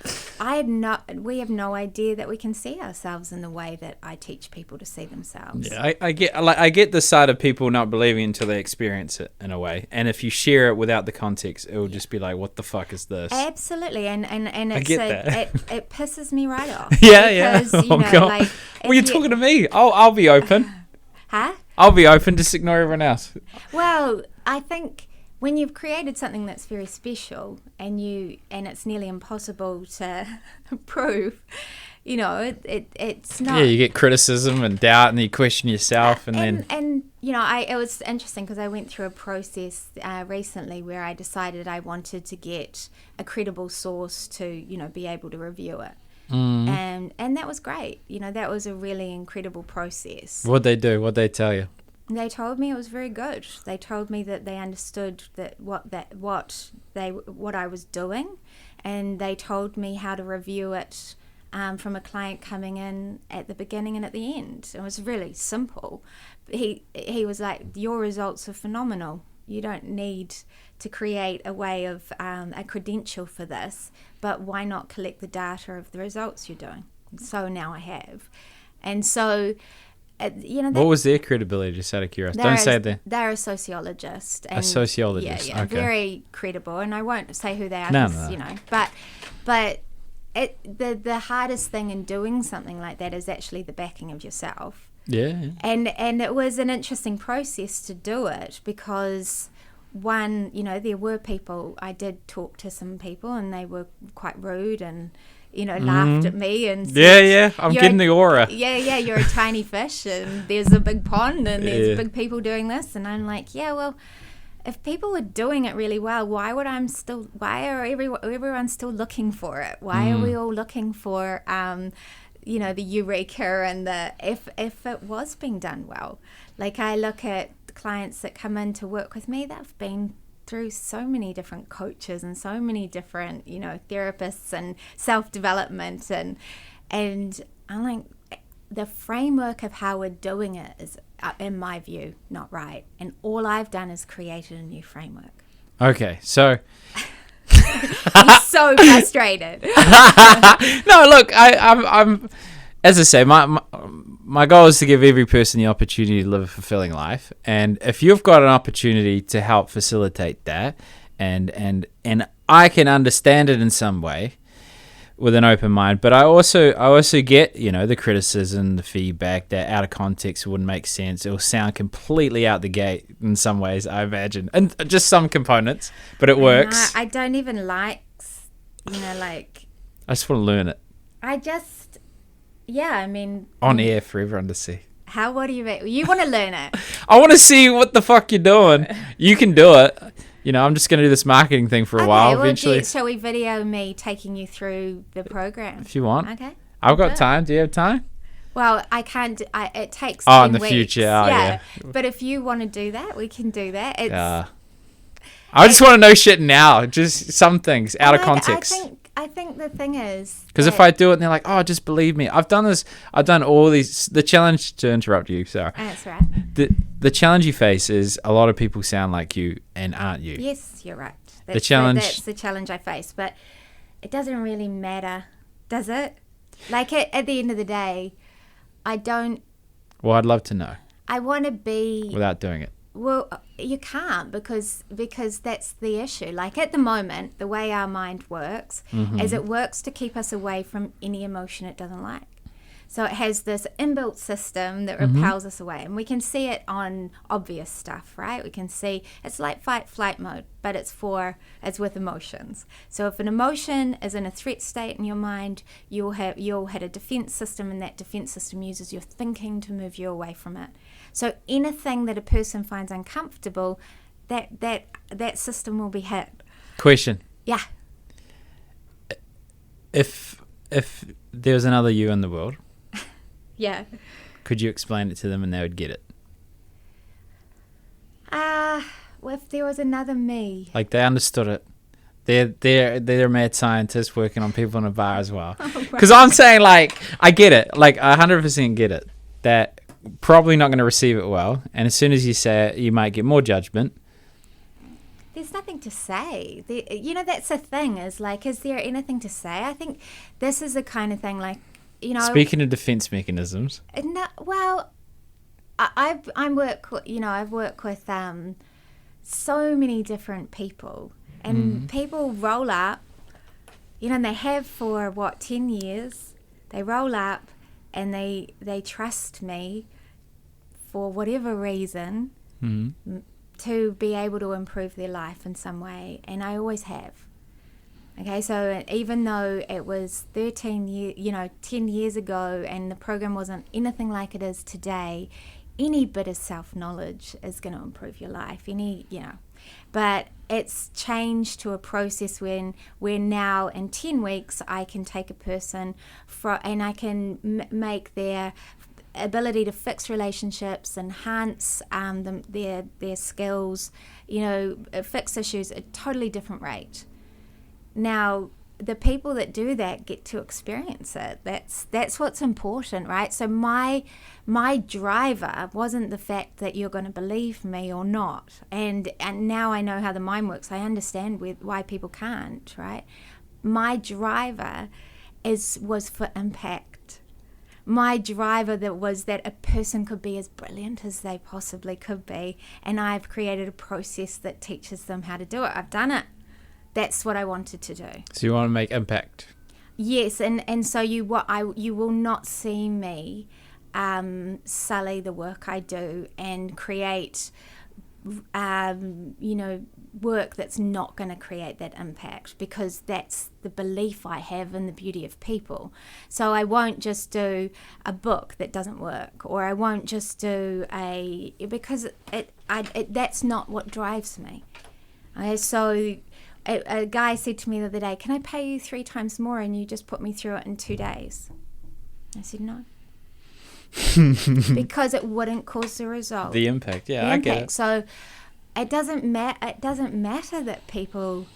[SPEAKER 2] we have no idea that we can see ourselves in the way that I teach people to see themselves.
[SPEAKER 1] Yeah, I get the side of people not believing until they experience it in a way. And if you share it without the context, it will just be like, what the fuck is this?
[SPEAKER 2] Absolutely. And it's it pisses me right off.
[SPEAKER 1] Yeah.
[SPEAKER 2] Because,
[SPEAKER 1] oh, God. Like, well, you're talking to me. I'll be open.
[SPEAKER 2] Huh?
[SPEAKER 1] I'll be open, just ignore everyone else.
[SPEAKER 2] Well, I think when you've created something that's very special and it's nearly impossible to prove, you know, it's not.
[SPEAKER 1] Yeah, you get criticism and doubt, and you question yourself, and
[SPEAKER 2] you know, it was interesting because I went through a process recently where I decided I wanted to get a credible source to, you know, be able to review it. And that was great. That was a really incredible process.
[SPEAKER 1] What'd they do? What'd they tell you?
[SPEAKER 2] They told me it was very good. They told me that they understood what I was doing, and they told me how to review it from a client coming in at the beginning and at the end. It was really simple. He was like, your results are phenomenal. You don't need to create a way of a credential for this, but why not collect the data of the results you're doing? So now I have. And so, what
[SPEAKER 1] was their credibility, just out of curiosity? Don't say that.
[SPEAKER 2] They're a sociologist.
[SPEAKER 1] A sociologist,
[SPEAKER 2] yeah,
[SPEAKER 1] okay.
[SPEAKER 2] Very credible. And I won't say who they are,
[SPEAKER 1] No.
[SPEAKER 2] But the hardest thing in doing something like that is actually the backing of yourself.
[SPEAKER 1] Yeah.
[SPEAKER 2] And it was an interesting process to do it because, one, there were people, I did talk to some people and they were quite rude and, laughed at me and said,
[SPEAKER 1] I'm getting the aura.
[SPEAKER 2] Yeah, you're a tiny fish and there's a big pond and there's big people doing this. And I'm like, yeah, well, if people were doing it really well, why are everyone still looking for it? Why are we all looking for, the eureka and if it was being done well? Like, I look at clients that come in to work with me, they've been through so many different coaches and so many different, therapists and self-development and I'm like, the framework of how we're doing it is, in my view, not right. And all I've done is created a new framework.
[SPEAKER 1] Okay, so...
[SPEAKER 2] He's so frustrated.
[SPEAKER 1] No, look, I'm as I say, my goal is to give every person the opportunity to live a fulfilling life. And if you've got an opportunity to help facilitate that, and I can understand it in some way with an open mind, but I also get, the criticism, the feedback that out of context wouldn't make sense. It will sound completely out the gate in some ways, I imagine, and just some components, but it works.
[SPEAKER 2] I don't even like,
[SPEAKER 1] I just want to learn it. On air for everyone to see.
[SPEAKER 2] What do you mean? You want to learn it?
[SPEAKER 1] I want to see what the fuck you're doing. You can do it. I'm just going to do this marketing thing for a while. Eventually.
[SPEAKER 2] Shall we video me taking you through the program?
[SPEAKER 1] If you want.
[SPEAKER 2] Okay.
[SPEAKER 1] I've got time. Do you have time?
[SPEAKER 2] Well, I can't. It takes
[SPEAKER 1] 10
[SPEAKER 2] in the
[SPEAKER 1] weeks.
[SPEAKER 2] Future.
[SPEAKER 1] Yeah.
[SPEAKER 2] But if you want to do that, we can do that.
[SPEAKER 1] I just want to know shit now. Just some things out of context.
[SPEAKER 2] I think the thing is...
[SPEAKER 1] Because if I do it and they're like, oh, just believe me. I've done this. I've done all these... The challenge... To interrupt you, sorry.
[SPEAKER 2] That's right.
[SPEAKER 1] The challenge you face is a lot of people sound like you and aren't you.
[SPEAKER 2] Yes, you're right.
[SPEAKER 1] That's
[SPEAKER 2] the challenge I face. But it doesn't really matter, does it? Like, at the end of the day, I don't...
[SPEAKER 1] Well, I'd love to know.
[SPEAKER 2] I want to be...
[SPEAKER 1] Without doing it.
[SPEAKER 2] Well, you can't because that's the issue. Like, at the moment, the way our mind works is it works to keep us away from any emotion it doesn't like. So it has this inbuilt system that repels us away. And we can see it on obvious stuff, right? We can see it's like fight-flight mode, but it's with emotions. So if an emotion is in a threat state in your mind, you'll hit a defense system, and that defense system uses your thinking to move you away from it. So anything that a person finds uncomfortable, that system will be hit.
[SPEAKER 1] Question.
[SPEAKER 2] Yeah.
[SPEAKER 1] If there was another you in the world,
[SPEAKER 2] yeah,
[SPEAKER 1] could you explain it to them and they would get it?
[SPEAKER 2] Well, if there was another me,
[SPEAKER 1] like they understood it. They're mad scientists working on people in a bar as well. Because I'm saying, like, I get it. Like, I 100% get it. That probably not going to receive it well, and as soon as you say it, you might get more judgment.
[SPEAKER 2] There's nothing to say. That's the thing, is like, is there anything to say? I think this is the kind of thing, like,
[SPEAKER 1] speaking of defense mechanisms.
[SPEAKER 2] No, well, I've worked with so many different people, and people roll up, and they have for 10 years. They roll up and they trust me for whatever reason to be able to improve their life in some way, and I always have. Okay, so even though it was 10 years ago, and the program wasn't anything like it is today, any bit of self-knowledge is going to improve your life. But it's changed to a process where now in 10 weeks I can take a person and I can make their ability to fix relationships, enhance their skills, fix issues at a totally different rate. Now, the people that do that get to experience it. That's what's important, right? So my driver wasn't the fact that you're going to believe me or not. And now I know how the mind works. I understand why people can't, right? My driver was for impact. My driver was that a person could be as brilliant as they possibly could be, and I've created a process that teaches them how to do it. I've done it. That's what I wanted to do.
[SPEAKER 1] So you want to make impact?
[SPEAKER 2] Yes, and so you will not see me sully the work I do and create work that's not going to create that impact, because that's the belief I have in the beauty of people. So I won't just do a book that doesn't work, or I won't just do because that's not what drives me. Okay, so a guy said to me the other day, "Can I pay you 3 times more and you just put me through it in 2 days?" I said no. Because it wouldn't cause the result.
[SPEAKER 1] The impact, yeah, I get it.
[SPEAKER 2] So it doesn't matter that people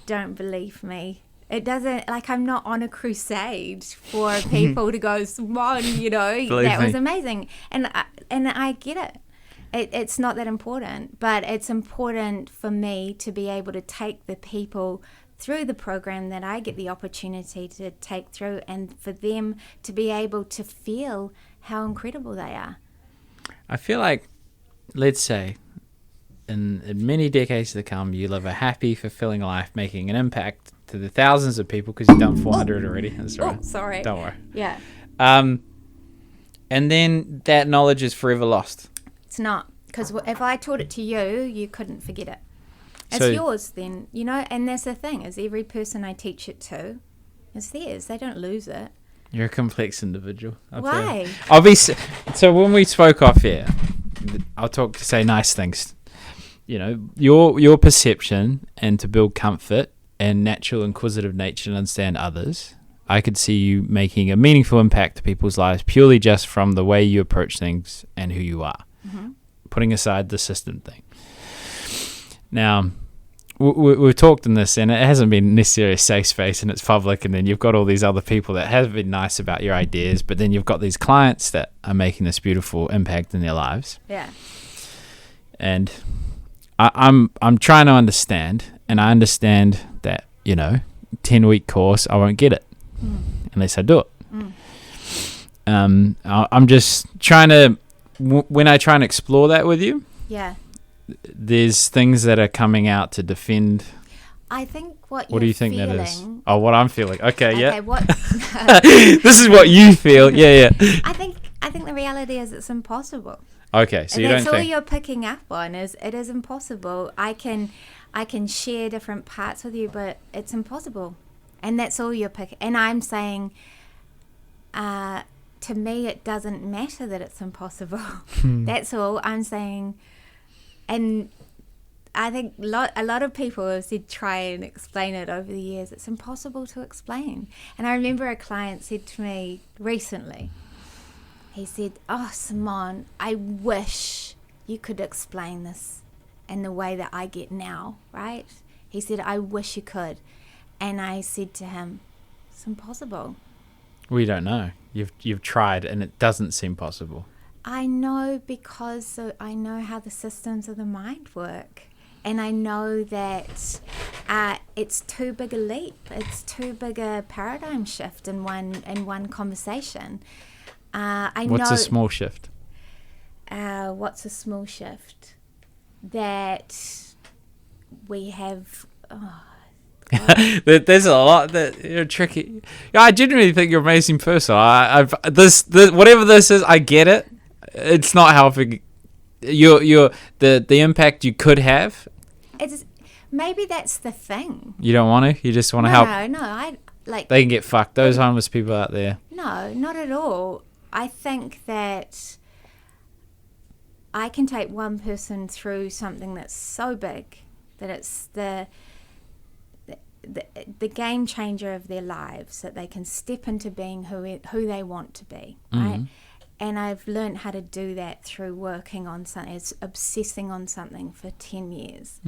[SPEAKER 2] don't believe me. It doesn't, I'm not on a crusade for people to go, Simone, that was amazing. And I get it. It's not that important, but it's important for me to be able to take the people through the program that I get the opportunity to take through, and for them to be able to feel how incredible they are.
[SPEAKER 1] I feel like, let's say, in many decades to come, you live a happy, fulfilling life, making an impact to the thousands of people, because you've done 400 already. That's right.
[SPEAKER 2] Oh, sorry.
[SPEAKER 1] Don't worry.
[SPEAKER 2] Yeah.
[SPEAKER 1] And then that knowledge is forever lost.
[SPEAKER 2] It's not, because if I taught it to you, you couldn't forget it. It's
[SPEAKER 1] So,
[SPEAKER 2] yours then, and that's the thing, is every person I teach it to, it's theirs. They don't lose it.
[SPEAKER 1] you're a complex individual.
[SPEAKER 2] Why?
[SPEAKER 1] So when we spoke off air, I'll say nice things. Your perception, and to build comfort and natural inquisitive nature and understand others, I could see you making a meaningful impact to people's lives purely just from the way you approach things and who you are.
[SPEAKER 2] Mm-hmm.
[SPEAKER 1] Putting aside the system thing. Now, we've talked in this, and it hasn't been necessarily a safe space, and it's public, and then you've got all these other people that have been nice about your ideas, but then you've got these clients that are making this beautiful impact in their lives.
[SPEAKER 2] Yeah.
[SPEAKER 1] And I'm trying to understand, and I understand that 10-week course, I won't get it unless I do it. I'm just trying to when I try and explore that with you,
[SPEAKER 2] Yeah.
[SPEAKER 1] there's things that are coming out to defend.
[SPEAKER 2] I think what
[SPEAKER 1] do you think
[SPEAKER 2] feeling,
[SPEAKER 1] that is? Oh, what I'm feeling. Okay, yeah.
[SPEAKER 2] What?
[SPEAKER 1] This is what you feel. Yeah.
[SPEAKER 2] I think the reality is it's impossible.
[SPEAKER 1] Okay, so you don't
[SPEAKER 2] That's all
[SPEAKER 1] think.
[SPEAKER 2] you're picking up on is it is impossible. I can share different parts with you, but it's impossible, and that's all you're picking. And I'm saying, to me, it doesn't matter that it's impossible. That's all I'm saying. And I think a lot of people have said try and explain it over the years. It's impossible to explain. And I remember a client said to me recently, he said, "Oh, Simone, I wish you could explain this in the way that I get now," right? He said, "I wish you could." And I said to him, "It's impossible."
[SPEAKER 1] We don't know. You've tried, and it doesn't seem possible.
[SPEAKER 2] I know, because I know how the systems of the mind work. And I know that it's too big a leap. It's too big a paradigm shift in one conversation.
[SPEAKER 1] What's a small shift?
[SPEAKER 2] What's a small shift? That we have...
[SPEAKER 1] There's a lot that you're tricky. Yeah, I genuinely think you're an amazing person. This whatever this is, I get it. It's not helping. The impact you could have.
[SPEAKER 2] Maybe that's the thing.
[SPEAKER 1] You don't want to. You just want to help.
[SPEAKER 2] No. I like.
[SPEAKER 1] They can get fucked. Those homeless people out there.
[SPEAKER 2] No, not at all. I think that I can take one person through something that's so big that it's the game changer of their lives, that they can step into being who they want to be, right? And I've learned how to do that through working on something, obsessing on something for 10 years.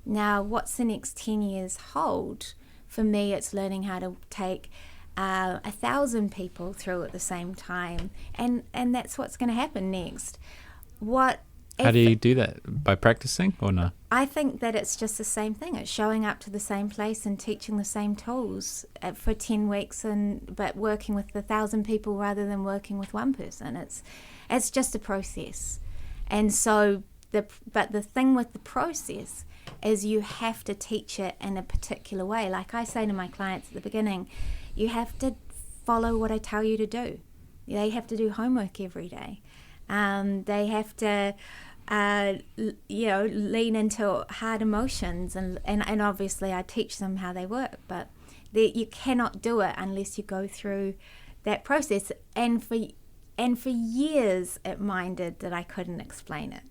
[SPEAKER 2] Now, what's the next 10 years hold? For me, it's learning how to take 1,000 people through at the same time, and that's what's going to happen next. How do you
[SPEAKER 1] do that? By practicing or no?
[SPEAKER 2] I think that it's just the same thing. It's showing up to the same place and teaching the same tools for 10 weeks, but working with 1,000 people rather than working with one person. It's just a process. And so, but the thing with the process is you have to teach it in a particular way. Like I say to my clients at the beginning, you have to follow what I tell you to do. They have to do homework every day. They have to, lean into hard emotions, and obviously I teach them how they work, but you cannot do it unless you go through that process. And for years it minded that I couldn't explain it,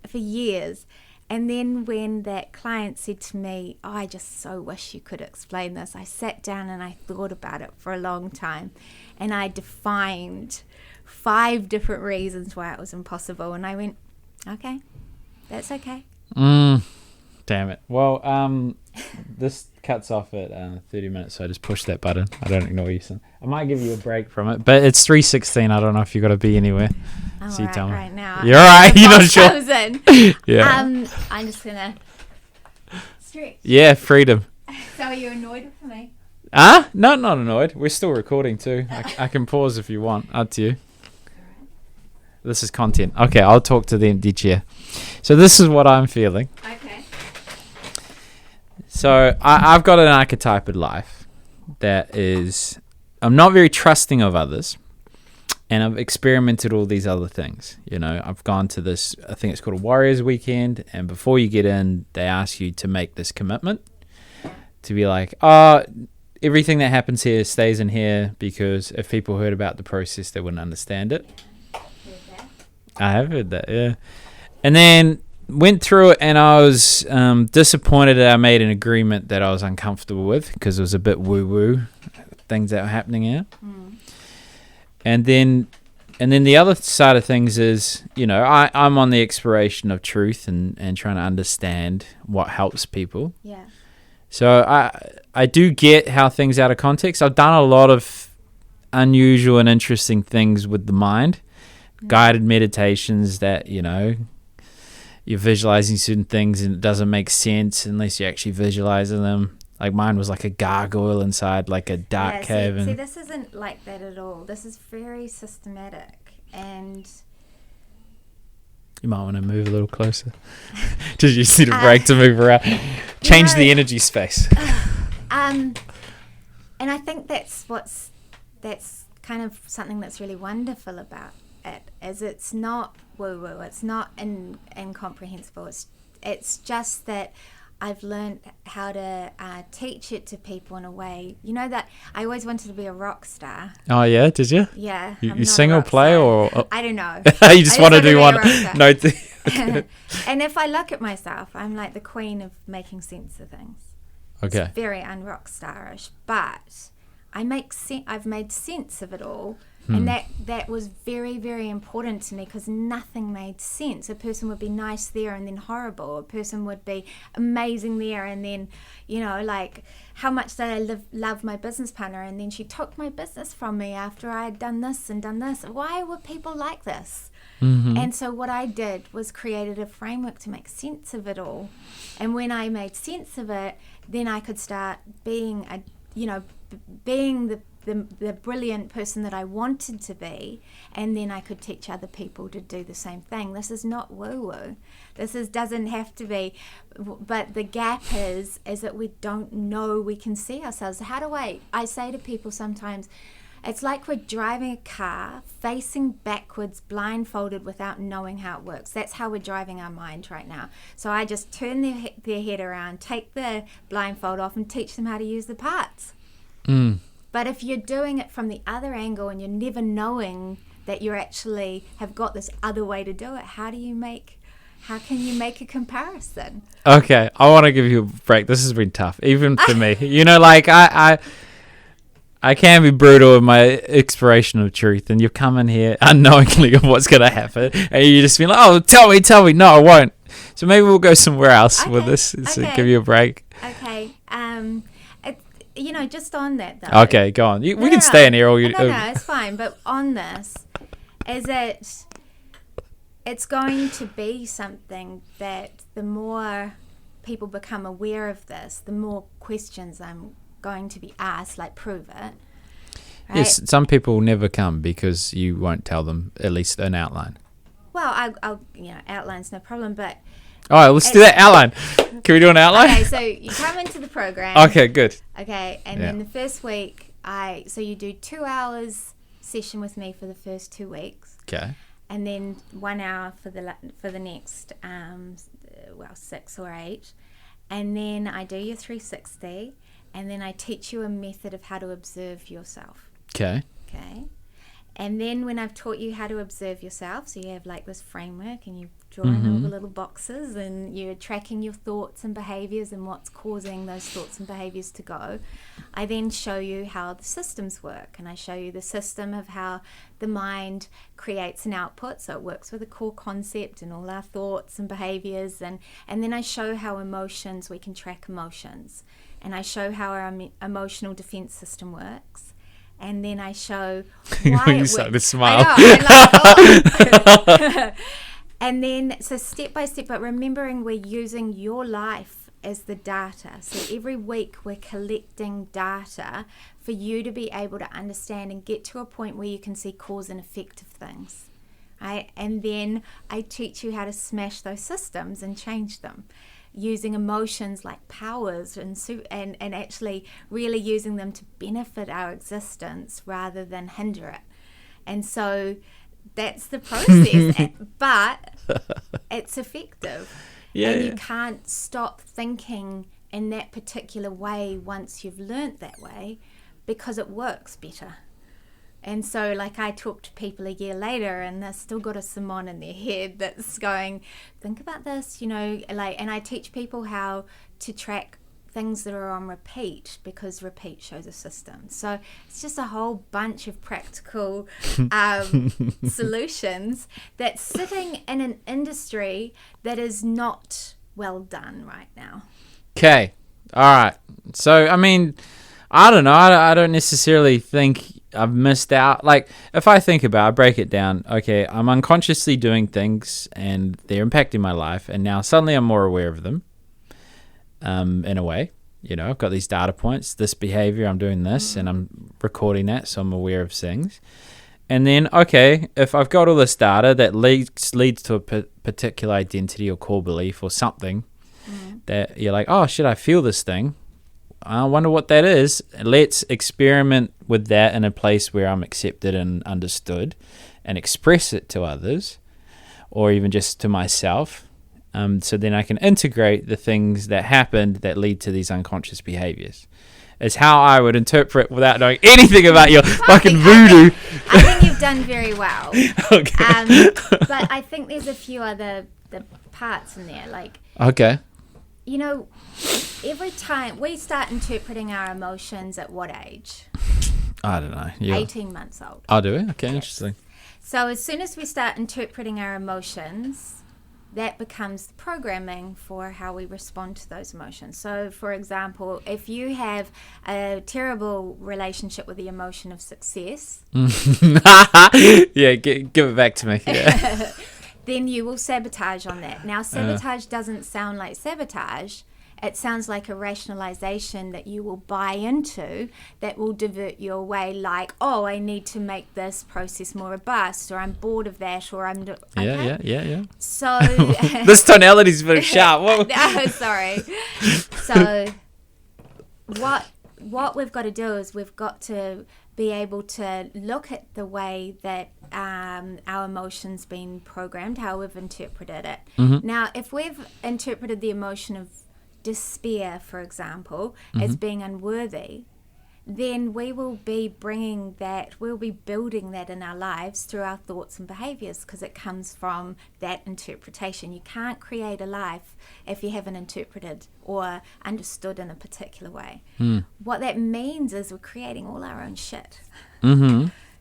[SPEAKER 2] for years. And then when that client said to me, "Oh, I just so wish you could explain this," I sat down and I thought about it for a long time, and I defined 5 different reasons why it was impossible, and I went, okay, that's okay.
[SPEAKER 1] Damn it. Well, this cuts off at 30 minutes, so I just push that button. I don't ignore you, son. I might give you a break from it, but it's 3:16. I don't know if you got to be anywhere.
[SPEAKER 2] I'm
[SPEAKER 1] so
[SPEAKER 2] all right right now.
[SPEAKER 1] You're all right. You're not sure.
[SPEAKER 2] Yeah. I'm just gonna stretch.
[SPEAKER 1] Yeah, freedom.
[SPEAKER 2] So are you annoyed with me?
[SPEAKER 1] No, not annoyed. We're still recording too. I can pause if you want. Up to you. This is content. Okay, I'll talk to the empty chair. So this is what I'm feeling.
[SPEAKER 2] Okay.
[SPEAKER 1] So I've got an archetype in life that is, I'm not very trusting of others, and I've experimented all these other things. You know, I've gone to this, I think it's called a Warriors Weekend, and before you get in, they ask you to make this commitment to be like, everything that happens here stays in here, because if people heard about the process, they wouldn't understand it. I have heard that, yeah. And then went through it, and I was disappointed that I made an agreement that I was uncomfortable with, because it was a bit woo-woo, things that were happening here. And then the other side of things is, you know, I'm on the exploration of truth and trying to understand what helps people.
[SPEAKER 2] Yeah.
[SPEAKER 1] So I do get how things out of context. I've done a lot of unusual and interesting things with the mind. Guided meditations that, you know, you're visualizing certain things and it doesn't make sense unless you actually visualizing them. Like mine was like a gargoyle inside like a dark cave.
[SPEAKER 2] See, this isn't like that at all. This is very systematic, and
[SPEAKER 1] you might want to move a little closer. Just use it a break to move around. Change the energy space.
[SPEAKER 2] And I think that's kind of something that's really wonderful about it, is it's not woo-woo, it's not incomprehensible, it's just that I've learned how to teach it to people in a way, you know, that I always wanted to be a rock star.
[SPEAKER 1] Oh yeah, did you?
[SPEAKER 2] Yeah.
[SPEAKER 1] You sing or play
[SPEAKER 2] star.
[SPEAKER 1] Or
[SPEAKER 2] I don't know.
[SPEAKER 1] You just want to do one. No.
[SPEAKER 2] And if I look at myself, I'm like the queen of making sense of things.
[SPEAKER 1] Okay.
[SPEAKER 2] It's very unrock starish, but I've made sense of it all. And that was very, very important to me, because nothing made sense. A person would be nice there and then horrible. A person would be amazing there and then, you know, like, how much did I love my business partner, and then she took my business from me after I had done this and done this. Why were people like this? And so what I did was created a framework to make sense of it all. And when I made sense of it, then I could start being the brilliant person that I wanted to be, and then I could teach other people to do the same thing. This is not woo-woo. Doesn't have to be, but the gap is that we don't know we can see ourselves. I say to people sometimes, it's like we're driving a car facing backwards, blindfolded, without knowing how it works. That's how we're driving our mind right now. So I just turn their head around, take the blindfold off, and teach them how to use the parts. But if you're doing it from the other angle and you're never knowing that you actually have got this other way to do it, how do you make how can you make a comparison?
[SPEAKER 1] Okay, I want to give you a break. This has been tough, even for me. You know, like I can be brutal with my exploration of truth, and you come in here unknowingly of what's going to happen, and you just be like, oh, tell me. No, I won't. So maybe we'll go somewhere else with this, so give you a break.
[SPEAKER 2] Okay. Just on that, though.
[SPEAKER 1] Okay, go on. We can stay in here.
[SPEAKER 2] No, it's fine. But on this, is it's going to be something that the more people become aware of this, the more questions I'm going to be asked, like, prove it. Right?
[SPEAKER 1] Yes, some people never come because you won't tell them at least an outline.
[SPEAKER 2] Well, I'll outline's no problem, but...
[SPEAKER 1] All right, let's do that outline. Can we do an outline?
[SPEAKER 2] Okay, so you come into the program.
[SPEAKER 1] Okay, good.
[SPEAKER 2] Okay, and then the first week, so you do 2 hours session with me for the first 2 weeks.
[SPEAKER 1] Okay.
[SPEAKER 2] And then 1 hour for the next, 6 or 8. And then I do your 360, and then I teach you a method of how to observe yourself.
[SPEAKER 1] Okay.
[SPEAKER 2] And then when I've taught you how to observe yourself, so you have like this framework and you draw in all the little boxes and you're tracking your thoughts and behaviors and what's causing those thoughts and behaviors to go, I then show you how the systems work. And I show you the system of how the mind creates an output. So it works with a core concept and all our thoughts and behaviors. And then I show how we can track emotions. And I show how our emotional defense system works. And then I show why
[SPEAKER 1] you started to smile.
[SPEAKER 2] And then, so step by step, but remembering we're using your life as the data. So every week we're collecting data for you to be able to understand and get to a point where you can see cause and effect of things. Right? And then I teach you how to smash those systems and change them, using emotions like powers and actually really using them to benefit our existence rather than hinder it. And so that's the process, but it's effective. And you can't stop thinking in that particular way once you've learnt that way, because it works better. And so, like, I talk to people a year later and they've still got a Simone in their head that's going, think about this, and I teach people how to track things that are on repeat, because repeat shows a system. So it's just a whole bunch of practical solutions that's sitting in an industry that is not well done right now.
[SPEAKER 1] Okay. All right. So, I mean, I don't know. I don't necessarily think I've missed out. Like, if I think about it, I break it down. Okay, I'm unconsciously doing things and they're impacting my life, and now suddenly I'm more aware of them. In a way, I've got these data points, this behavior, I'm doing this, and I'm recording that, so I'm aware of things. And then, okay, if I've got all this data that leads to a particular identity or core belief or something that you're like, oh, should I feel this thing? I wonder what that is. Let's experiment with that in a place where I'm accepted and understood, and express it to others, or even just to myself. So then I can integrate the things that happened that lead to these unconscious behaviors. It's how I would interpret without knowing anything about your fucking voodoo.
[SPEAKER 2] I think you've done very well.
[SPEAKER 1] Okay.
[SPEAKER 2] But I think there's a few other the parts in there. Like,
[SPEAKER 1] okay.
[SPEAKER 2] Every time we start interpreting our emotions at what age?
[SPEAKER 1] I don't know.
[SPEAKER 2] 18 months old.
[SPEAKER 1] Oh, do we? Okay,
[SPEAKER 2] yes.
[SPEAKER 1] Interesting.
[SPEAKER 2] So as soon as we start interpreting our emotions, that becomes the programming for how we respond to those emotions. So, for example, if you have a terrible relationship with the emotion of success...
[SPEAKER 1] Yeah, give it back to me. Yeah.
[SPEAKER 2] Then you will sabotage on that. Now, sabotage doesn't sound like sabotage. It sounds like a rationalization that you will buy into that will divert you away, like, oh, I need to make this process more robust, or I'm bored of that, or I'm... Okay?
[SPEAKER 1] Yeah.
[SPEAKER 2] So...
[SPEAKER 1] This tonality's very sharp.
[SPEAKER 2] No, sorry. So what we've got to do is we've got to be able to look at the way that our emotions been programmed, how we've interpreted it.
[SPEAKER 1] Mm-hmm.
[SPEAKER 2] Now, if we've interpreted the emotion of despair, for example, as being unworthy, then we will be we'll be building that in our lives through our thoughts and behaviors, because it comes from that interpretation. You can't create a life if you haven't interpreted or understood in a particular way. What that means is we're creating all our own shit.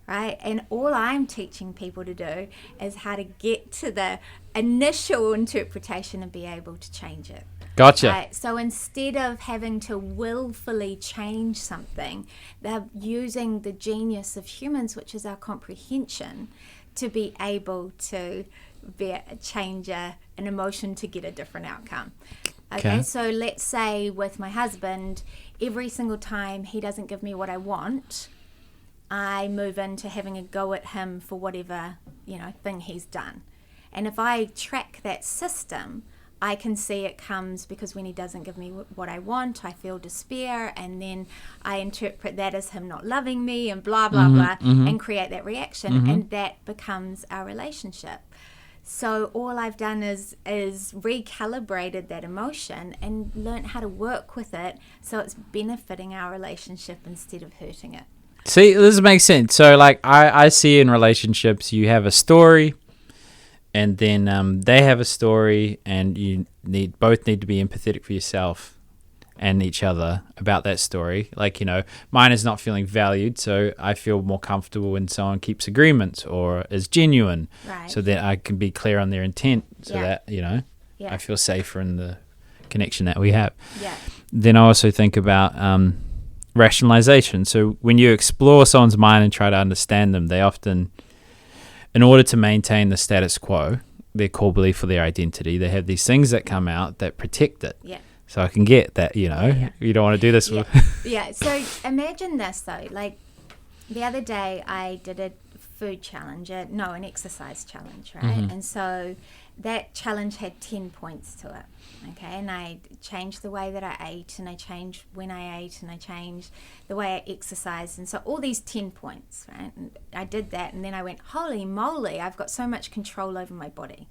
[SPEAKER 2] Right? And all I'm teaching people to do is how to get to the initial interpretation and be able to change it.
[SPEAKER 1] Gotcha.
[SPEAKER 2] Right? So instead of having to willfully change something, they're using the genius of humans, which is our comprehension, to be able to change an emotion to get a different outcome. Okay, so let's say with my husband, every single time he doesn't give me what I want, I move into having a go at him for whatever, thing he's done. And if I track that system, I can see it comes because when he doesn't give me what I want, I feel despair, and then I interpret that as him not loving me and blah, blah, blah, and create that reaction, and that becomes our relationship. So all I've done is recalibrated that emotion and learned how to work with it so it's benefiting our relationship instead of hurting it.
[SPEAKER 1] See, this makes sense. So, like, I see in relationships, you have a story, and then they have a story, and you both need to be empathetic for yourself and each other about that story. Like, mine is not feeling valued, so I feel more comfortable when someone keeps agreements or is genuine, so that I can be clear on their intent, so that, I feel safer in the connection that we have. Then I also think about rationalization. So when you explore someone's mind and try to understand them, they often, in order to maintain the status quo, their core belief for their identity, they have these things that come out that protect it. So I can get that, you don't want to do this with...
[SPEAKER 2] So imagine this though, like the other day I did a food challenge, an exercise challenge, right? And so that challenge had 10 points to it. Okay, and I changed the way that I ate, and I changed when I ate, and I changed the way I exercised, and so all these 10 points, right? And I did that, and then I went, holy moly, I've got so much control over my body.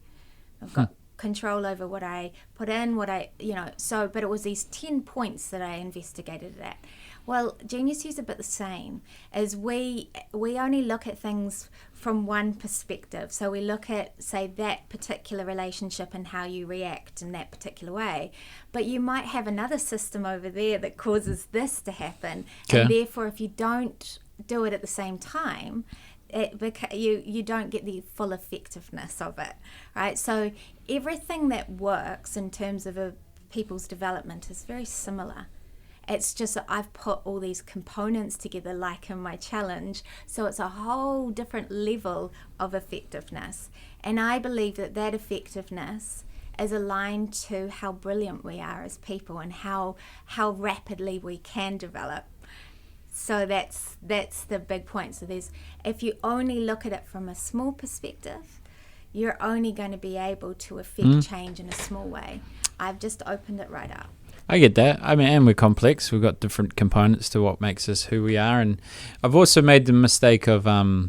[SPEAKER 2] I've got control over what I put in, but it was these 10 points that I investigated at. Well, genius is a bit the same, as we only look at things from one perspective. So we look at, say, that particular relationship and how you react in that particular way. But you might have another system over there that causes this to happen. And therefore, if you don't do it at the same time, you don't get the full effectiveness of it, right? So everything that works in terms of a people's development is very similar. It's just that I've put all these components together, like in my challenge, so it's a whole different level of effectiveness. And I believe that effectiveness is aligned to how brilliant we are as people and how rapidly we can develop. So that's the big point. So if you only look at it from a small perspective, you're only going to be able to affect change in a small way. I've just opened it right up.
[SPEAKER 1] I get that. I mean, and we're complex. We've got different components to what makes us who we are. And I've also made the mistake of I'll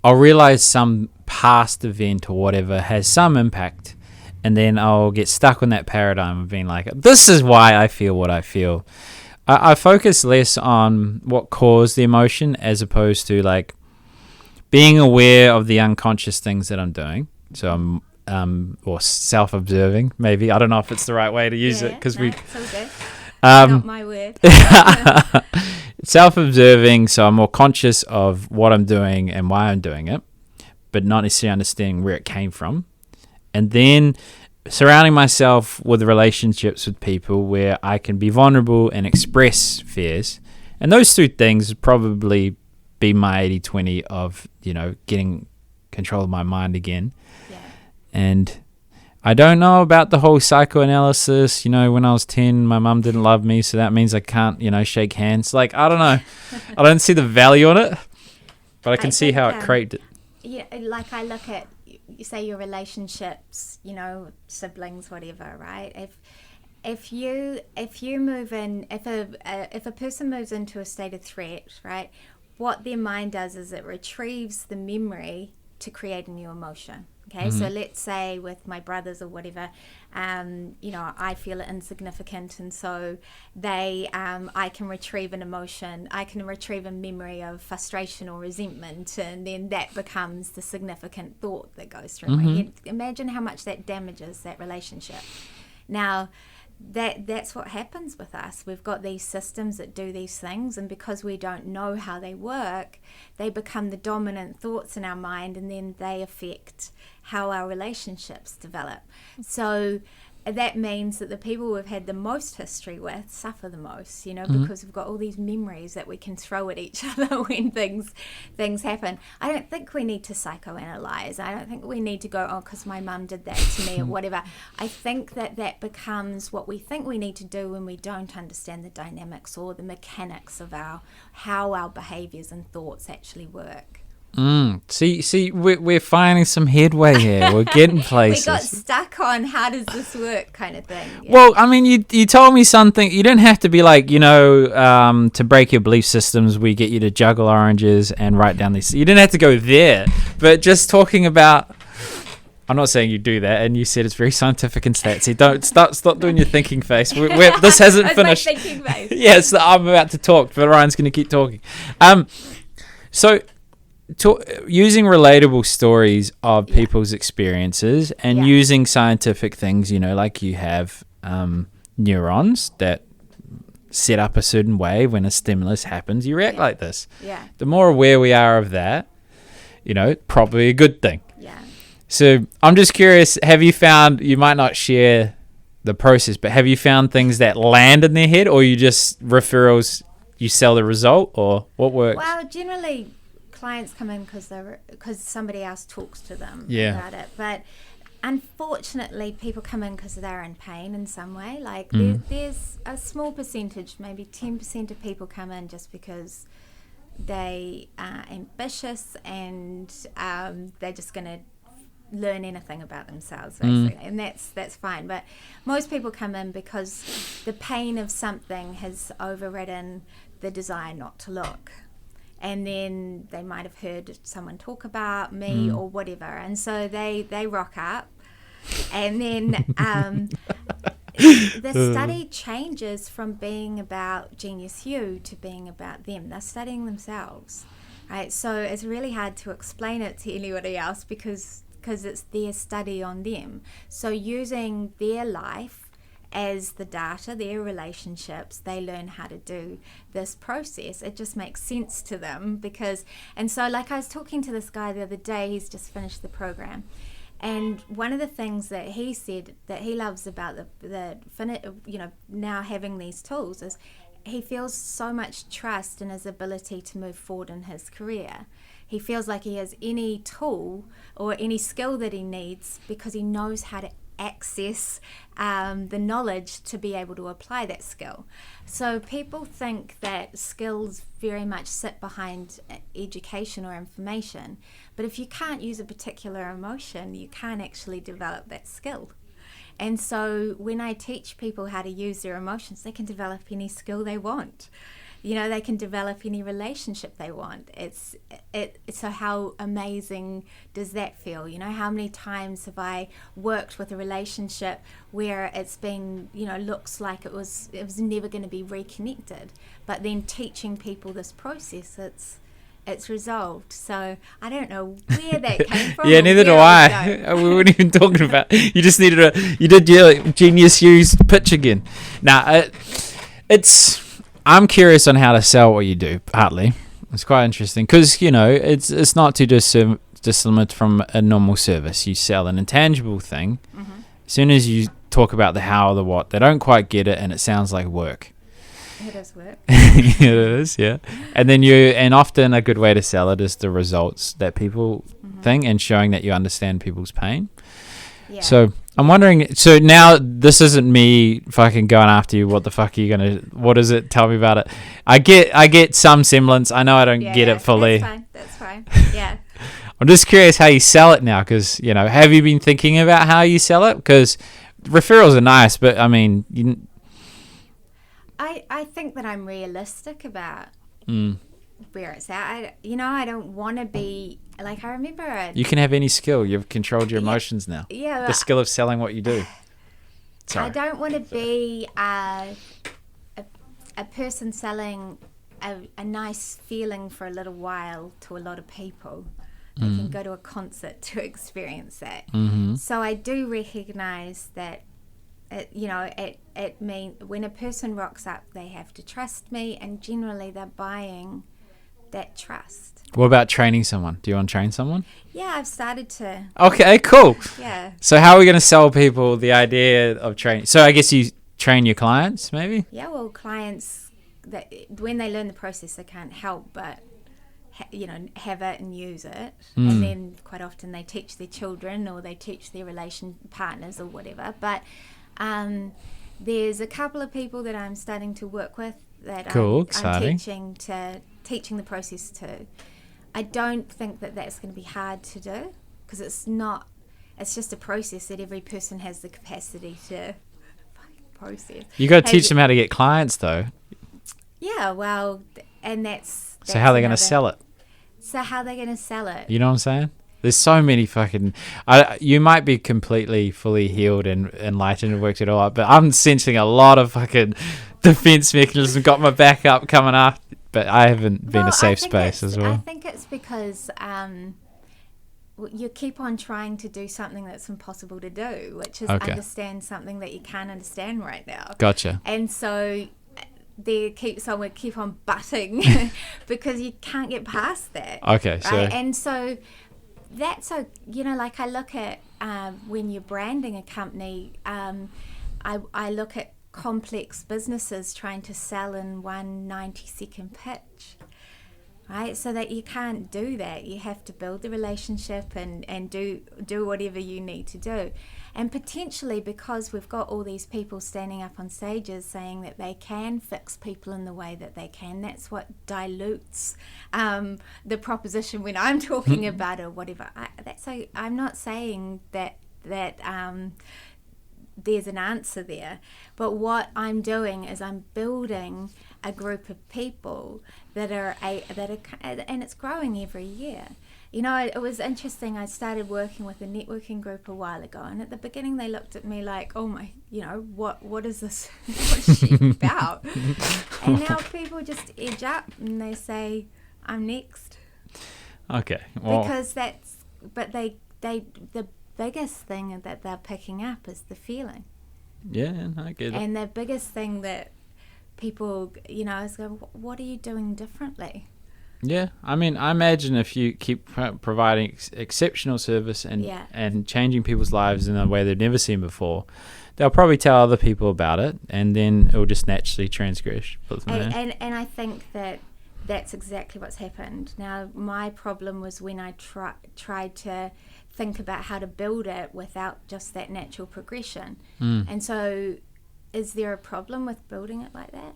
[SPEAKER 1] realize some past event or whatever has some impact, and then I'll get stuck on that paradigm of being like, this is why I feel what I feel. I focus less on what caused the emotion as opposed to like being aware of the unconscious things that I'm doing. So I'm or self-observing, maybe. I don't know if it's the right way to use it, because it's all good. Not my word. Self-observing, so I'm more conscious of what I'm doing and why I'm doing it, but not necessarily understanding where it came from. And then surrounding myself with relationships with people where I can be vulnerable and express fears. And those two things would probably be my 80-20 of, getting control of my mind again. And I don't know about the whole psychoanalysis. When I was 10, my mum didn't love me, so that means I can't, shake hands. Like, I don't know. I don't see the value on it, but I can see how it created it.
[SPEAKER 2] Yeah, like I look at, say, your relationships, siblings, whatever, right? If you move in, if a person moves into a state of threat, right, what their mind does is it retrieves the memory to create a new emotion. Okay, so let's say with my brothers or whatever, I feel insignificant, and so I can retrieve an emotion, I can retrieve a memory of frustration or resentment, and then that becomes the significant thought that goes through my head. Imagine how much that damages that relationship. Now, that's what happens with us. We've got these systems that do these things, and because we don't know how they work, they become the dominant thoughts in our mind, and then they affect how our relationships develop. So that means that the people we've had the most history with suffer the most, because we've got all these memories that we can throw at each other when things happen. I don't think we need to psychoanalyze. I don't think we need to go, because my mum did that to me or whatever. I think that becomes what we think we need to do when we don't understand the dynamics or the mechanics of how our behaviors and thoughts actually work.
[SPEAKER 1] See, we're finding some headway here. We're getting places.
[SPEAKER 2] We got stuck on how does this work kind of thing. Yeah.
[SPEAKER 1] Well, I mean, you told me something. You don't have to be like, to break your belief systems, we get you to juggle oranges and write down these. You didn't have to go there, but just talking about. I'm not saying you do that, and you said it's very scientific and statsy. Don't stop doing your thinking face. This hasn't finished.
[SPEAKER 2] My thinking face.
[SPEAKER 1] Yes, I'm about to talk, but Ryan's going to keep talking. So. Using relatable stories of people's experiences and using scientific things, like you have neurons that set up a certain way when a stimulus happens, you react like this.
[SPEAKER 2] Yeah.
[SPEAKER 1] The more aware we are of that, probably a good thing.
[SPEAKER 2] Yeah.
[SPEAKER 1] So I'm just curious, have you found, you might not share the process, but have you found things that land in their head, or you just referrals, you sell the result, or what works?
[SPEAKER 2] Well, generally clients come in because somebody else talks to them about it, but unfortunately people come in because they're in pain in some way. Like there's a small percentage, maybe 10% of people come in just because they are ambitious and they're just going to learn anything about themselves basically, and that's fine. But most people come in because the pain of something has overridden the desire not to look. And then they might have heard someone talk about me or whatever. And so they rock up. And then the study changes from being about Genius You to being about them. They're studying themselves, right? So it's really hard to explain it to anybody else because it's their study on them. So using their life as the data, their relationships, they learn how to do this process. It just makes sense to them and so like I was talking to this guy the other day, he's just finished the program, and one of the things that he said that he loves about now having these tools is he feels so much trust in his ability to move forward in his career. He feels like he has any tool or any skill that he needs because he knows how to access the knowledge to be able to apply that skill. So people think that skills very much sit behind education or information, but if you can't use a particular emotion, you can't actually develop that skill. And so when I teach people how to use their emotions, they can develop any skill they want. They can develop any relationship they want. So how amazing does that feel? How many times have I worked with a relationship where it's been, looks like it was never going to be reconnected, but then teaching people this process, it's resolved. So I don't know where that came from.
[SPEAKER 1] Yeah, neither do I. We weren't even talking about. You just you did your Genius Use pitch again. Now, I'm curious on how to sell what you do, partly. It's quite interesting because, it's not too dissimilar from a normal service. You sell an intangible thing. Mm-hmm. As soon as you talk about the how or the what, they don't quite get it and it sounds like work.
[SPEAKER 2] It does work.
[SPEAKER 1] It is, yeah. And then and often a good way to sell it is the results that people think and showing that you understand people's pain. Yeah. So I'm wondering, so now this isn't me fucking going after you. What the fuck are you what is it? Tell me about it. I get some semblance. I know I don't get it fully.
[SPEAKER 2] That's fine. Yeah.
[SPEAKER 1] I'm just curious how you sell it now because, have you been thinking about how you sell it? Because referrals are nice, but I mean...
[SPEAKER 2] I think that I'm realistic about where it's at. I don't want to be like I remember
[SPEAKER 1] You can have any skill. You've controlled your
[SPEAKER 2] Yeah,
[SPEAKER 1] emotions now.
[SPEAKER 2] yeah,
[SPEAKER 1] The skill of selling what you do.
[SPEAKER 2] I
[SPEAKER 1] Sorry.
[SPEAKER 2] don't want to be a person selling a nice feeling for a little while to a lot of people. They can go to a concert to experience that. So I do recognize that, it means when a person rocks up, they have to trust me, and generally they're buying that trust.
[SPEAKER 1] What about training someone? Do you want to train someone?
[SPEAKER 2] Yeah, I've started to.
[SPEAKER 1] Okay, cool.
[SPEAKER 2] Yeah.
[SPEAKER 1] So how are we going to sell people the idea of training? So I guess you train your clients, maybe?
[SPEAKER 2] Yeah, well, clients, that when they learn the process, they can't help but have it and use it. And then quite often they teach their children, or they teach their relation partners or whatever. But there's a couple of people that I'm starting to work with that I'm teaching the process to. I don't think that that's going to be hard to do, because it's just a process that every person has the capacity to process.
[SPEAKER 1] You got to teach them how to get clients, though.
[SPEAKER 2] Yeah, well, and that's
[SPEAKER 1] So how are they going to sell it?
[SPEAKER 2] So how are they going to sell it?
[SPEAKER 1] You know what I'm saying? There's so many fucking... you might be completely, fully healed and enlightened and worked it all out, but I'm sensing a lot of fucking defense mechanism, got my back up coming up, but I haven't been a safe space as well.
[SPEAKER 2] I think it's because you keep on trying to do something that's impossible to do, which is understand something that you can't understand right now.
[SPEAKER 1] Gotcha.
[SPEAKER 2] And so we keep on butting because you can't get past that.
[SPEAKER 1] Okay,
[SPEAKER 2] right?
[SPEAKER 1] so...
[SPEAKER 2] And so that's like I look at when you're branding a company, I look at complex businesses trying to sell in 1 90-second pitch, right? So that you can't do that. You have to build the relationship and do whatever you need to do. And potentially, because we've got all these people standing up on stages saying that they can fix people in the way that they can, that's what dilutes the proposition when I'm talking about it or whatever. I'm not saying that there's an answer there, but what I'm doing is I'm building a group of people that are and it's growing every year. It was interesting. I started working with a networking group a while ago, and at the beginning they looked at me like, "Oh my, what is this? What is she about?" And now people just edge up and they say, "I'm next."
[SPEAKER 1] Okay. Well,
[SPEAKER 2] because the biggest thing that they're picking up is the feeling.
[SPEAKER 1] Yeah, I get it.
[SPEAKER 2] And the biggest thing that people, is go, what are you doing differently?
[SPEAKER 1] Yeah, I mean, I imagine if you keep providing exceptional service and changing people's lives in a way they've never seen before, they'll probably tell other people about it, and then it'll just naturally transgress.
[SPEAKER 2] And I think that's exactly what's happened. Now, my problem was when I tried to think about how to build it without just that natural progression. And so, is there a problem with building it like that?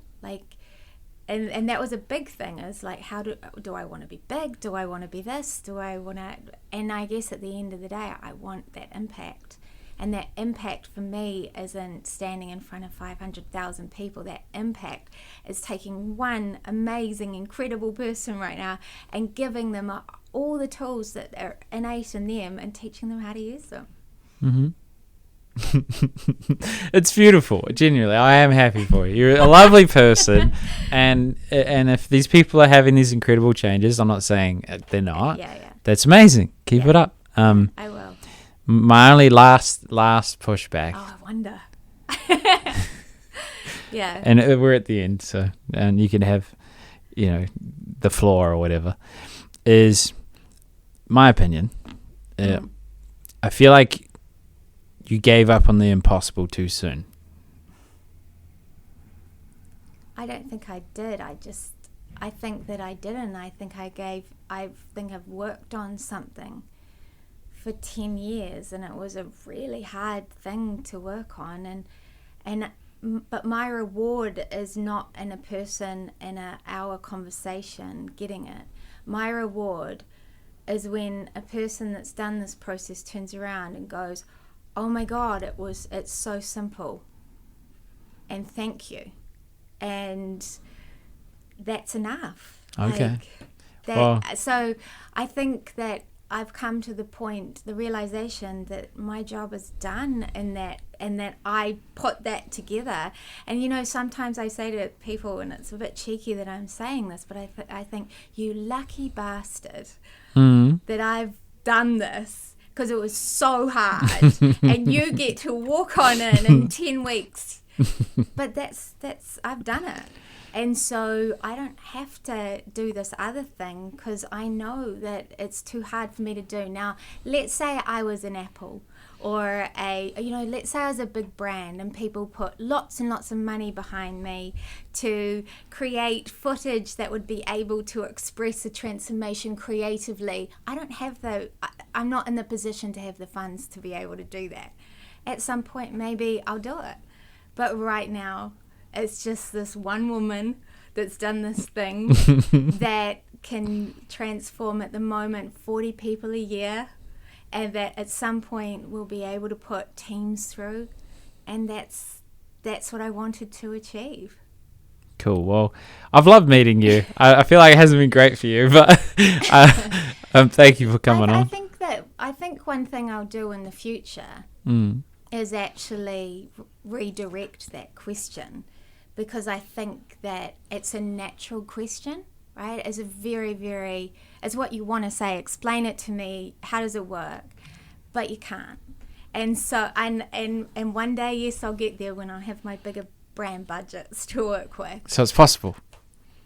[SPEAKER 2] And that was a big thing, is like, how do I want to be big? Do I want to be this? Do I want to... And I guess at the end of the day, I want that impact. And that impact for me isn't standing in front of 500,000 people. That impact is taking one amazing, incredible person right now and giving them all the tools that are innate in them and teaching them how to use them.
[SPEAKER 1] Mm-hmm. It's beautiful. Genuinely, I am happy for you. You're a lovely person, and if these people are having these incredible changes, I'm not saying they're not.
[SPEAKER 2] Yeah.
[SPEAKER 1] That's amazing. Keep it up.
[SPEAKER 2] I will.
[SPEAKER 1] My only last pushback.
[SPEAKER 2] Oh, I wonder. Yeah.
[SPEAKER 1] And we're at the end, so and you can have, the floor or whatever. Is my opinion. I feel like you gave up on the impossible too soon.
[SPEAKER 2] I don't think I did. I think that I didn't. I think I've worked on something for 10 years, and it was a really hard thing to work on. But my reward is not in a person in an hour conversation getting it. My reward is when a person that's done this process turns around and goes, "Oh my God, it's so simple, and thank you," and that's enough.
[SPEAKER 1] Okay.
[SPEAKER 2] So I think that I've come to the realization that my job is done, and that I put that together. And sometimes I say to people, and it's a bit cheeky that I'm saying this, but I think, you lucky bastard that I've done this, because it was so hard, and you get to walk on in 10 weeks. But that's I've done it. And so I don't have to do this other thing, because I know that it's too hard for me to do. Now, let's say I was an Apple, or let's say I was a big brand, and people put lots and lots of money behind me to create footage that would be able to express a transformation creatively. I'm not in the position to have the funds to be able to do that. At some point, maybe I'll do it. But right now, it's just this one woman that's done this thing that can transform, at the moment, 40 people a year, and that at some point we'll be able to put teams through, and that's what I wanted to achieve.
[SPEAKER 1] Cool. Well, I've loved meeting you. I feel like it hasn't been great for you, but thank you for coming on.
[SPEAKER 2] I think one thing I'll do in the future is actually redirect that question, because I think that it's a natural question, right? It's a very, very, it's what you want to say. Explain it to me. How does it work? But you can't. And so, and one day, yes, I'll get there when I have my bigger brand budgets to work with.
[SPEAKER 1] So it's possible.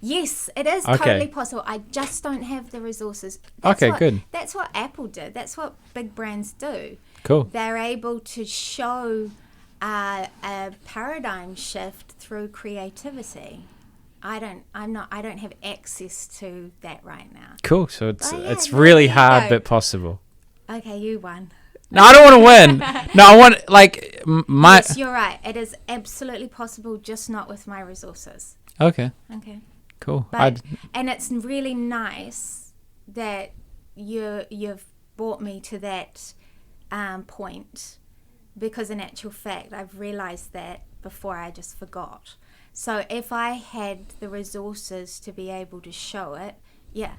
[SPEAKER 2] Yes, it is totally possible. I just don't have the resources.
[SPEAKER 1] Good.
[SPEAKER 2] That's what Apple did. That's what big brands do.
[SPEAKER 1] Cool.
[SPEAKER 2] They're able to show a paradigm shift through creativity. I don't have access to that right now.
[SPEAKER 1] Cool. So it's really hard but possible.
[SPEAKER 2] Okay, you won.
[SPEAKER 1] No, I don't want to win. No, I want
[SPEAKER 2] Yes, you're right. It is absolutely possible, just not with my resources.
[SPEAKER 1] Okay. Cool.
[SPEAKER 2] And it's really nice that you've brought me to that point, because in actual fact, I've realized that before I just forgot. So if I had the resources to be able to show it, yeah.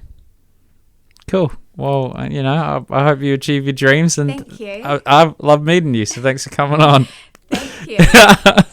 [SPEAKER 1] Cool. Well, I hope you achieve your dreams. And
[SPEAKER 2] thank you.
[SPEAKER 1] I love meeting you, so thanks for coming on.
[SPEAKER 2] Thank you.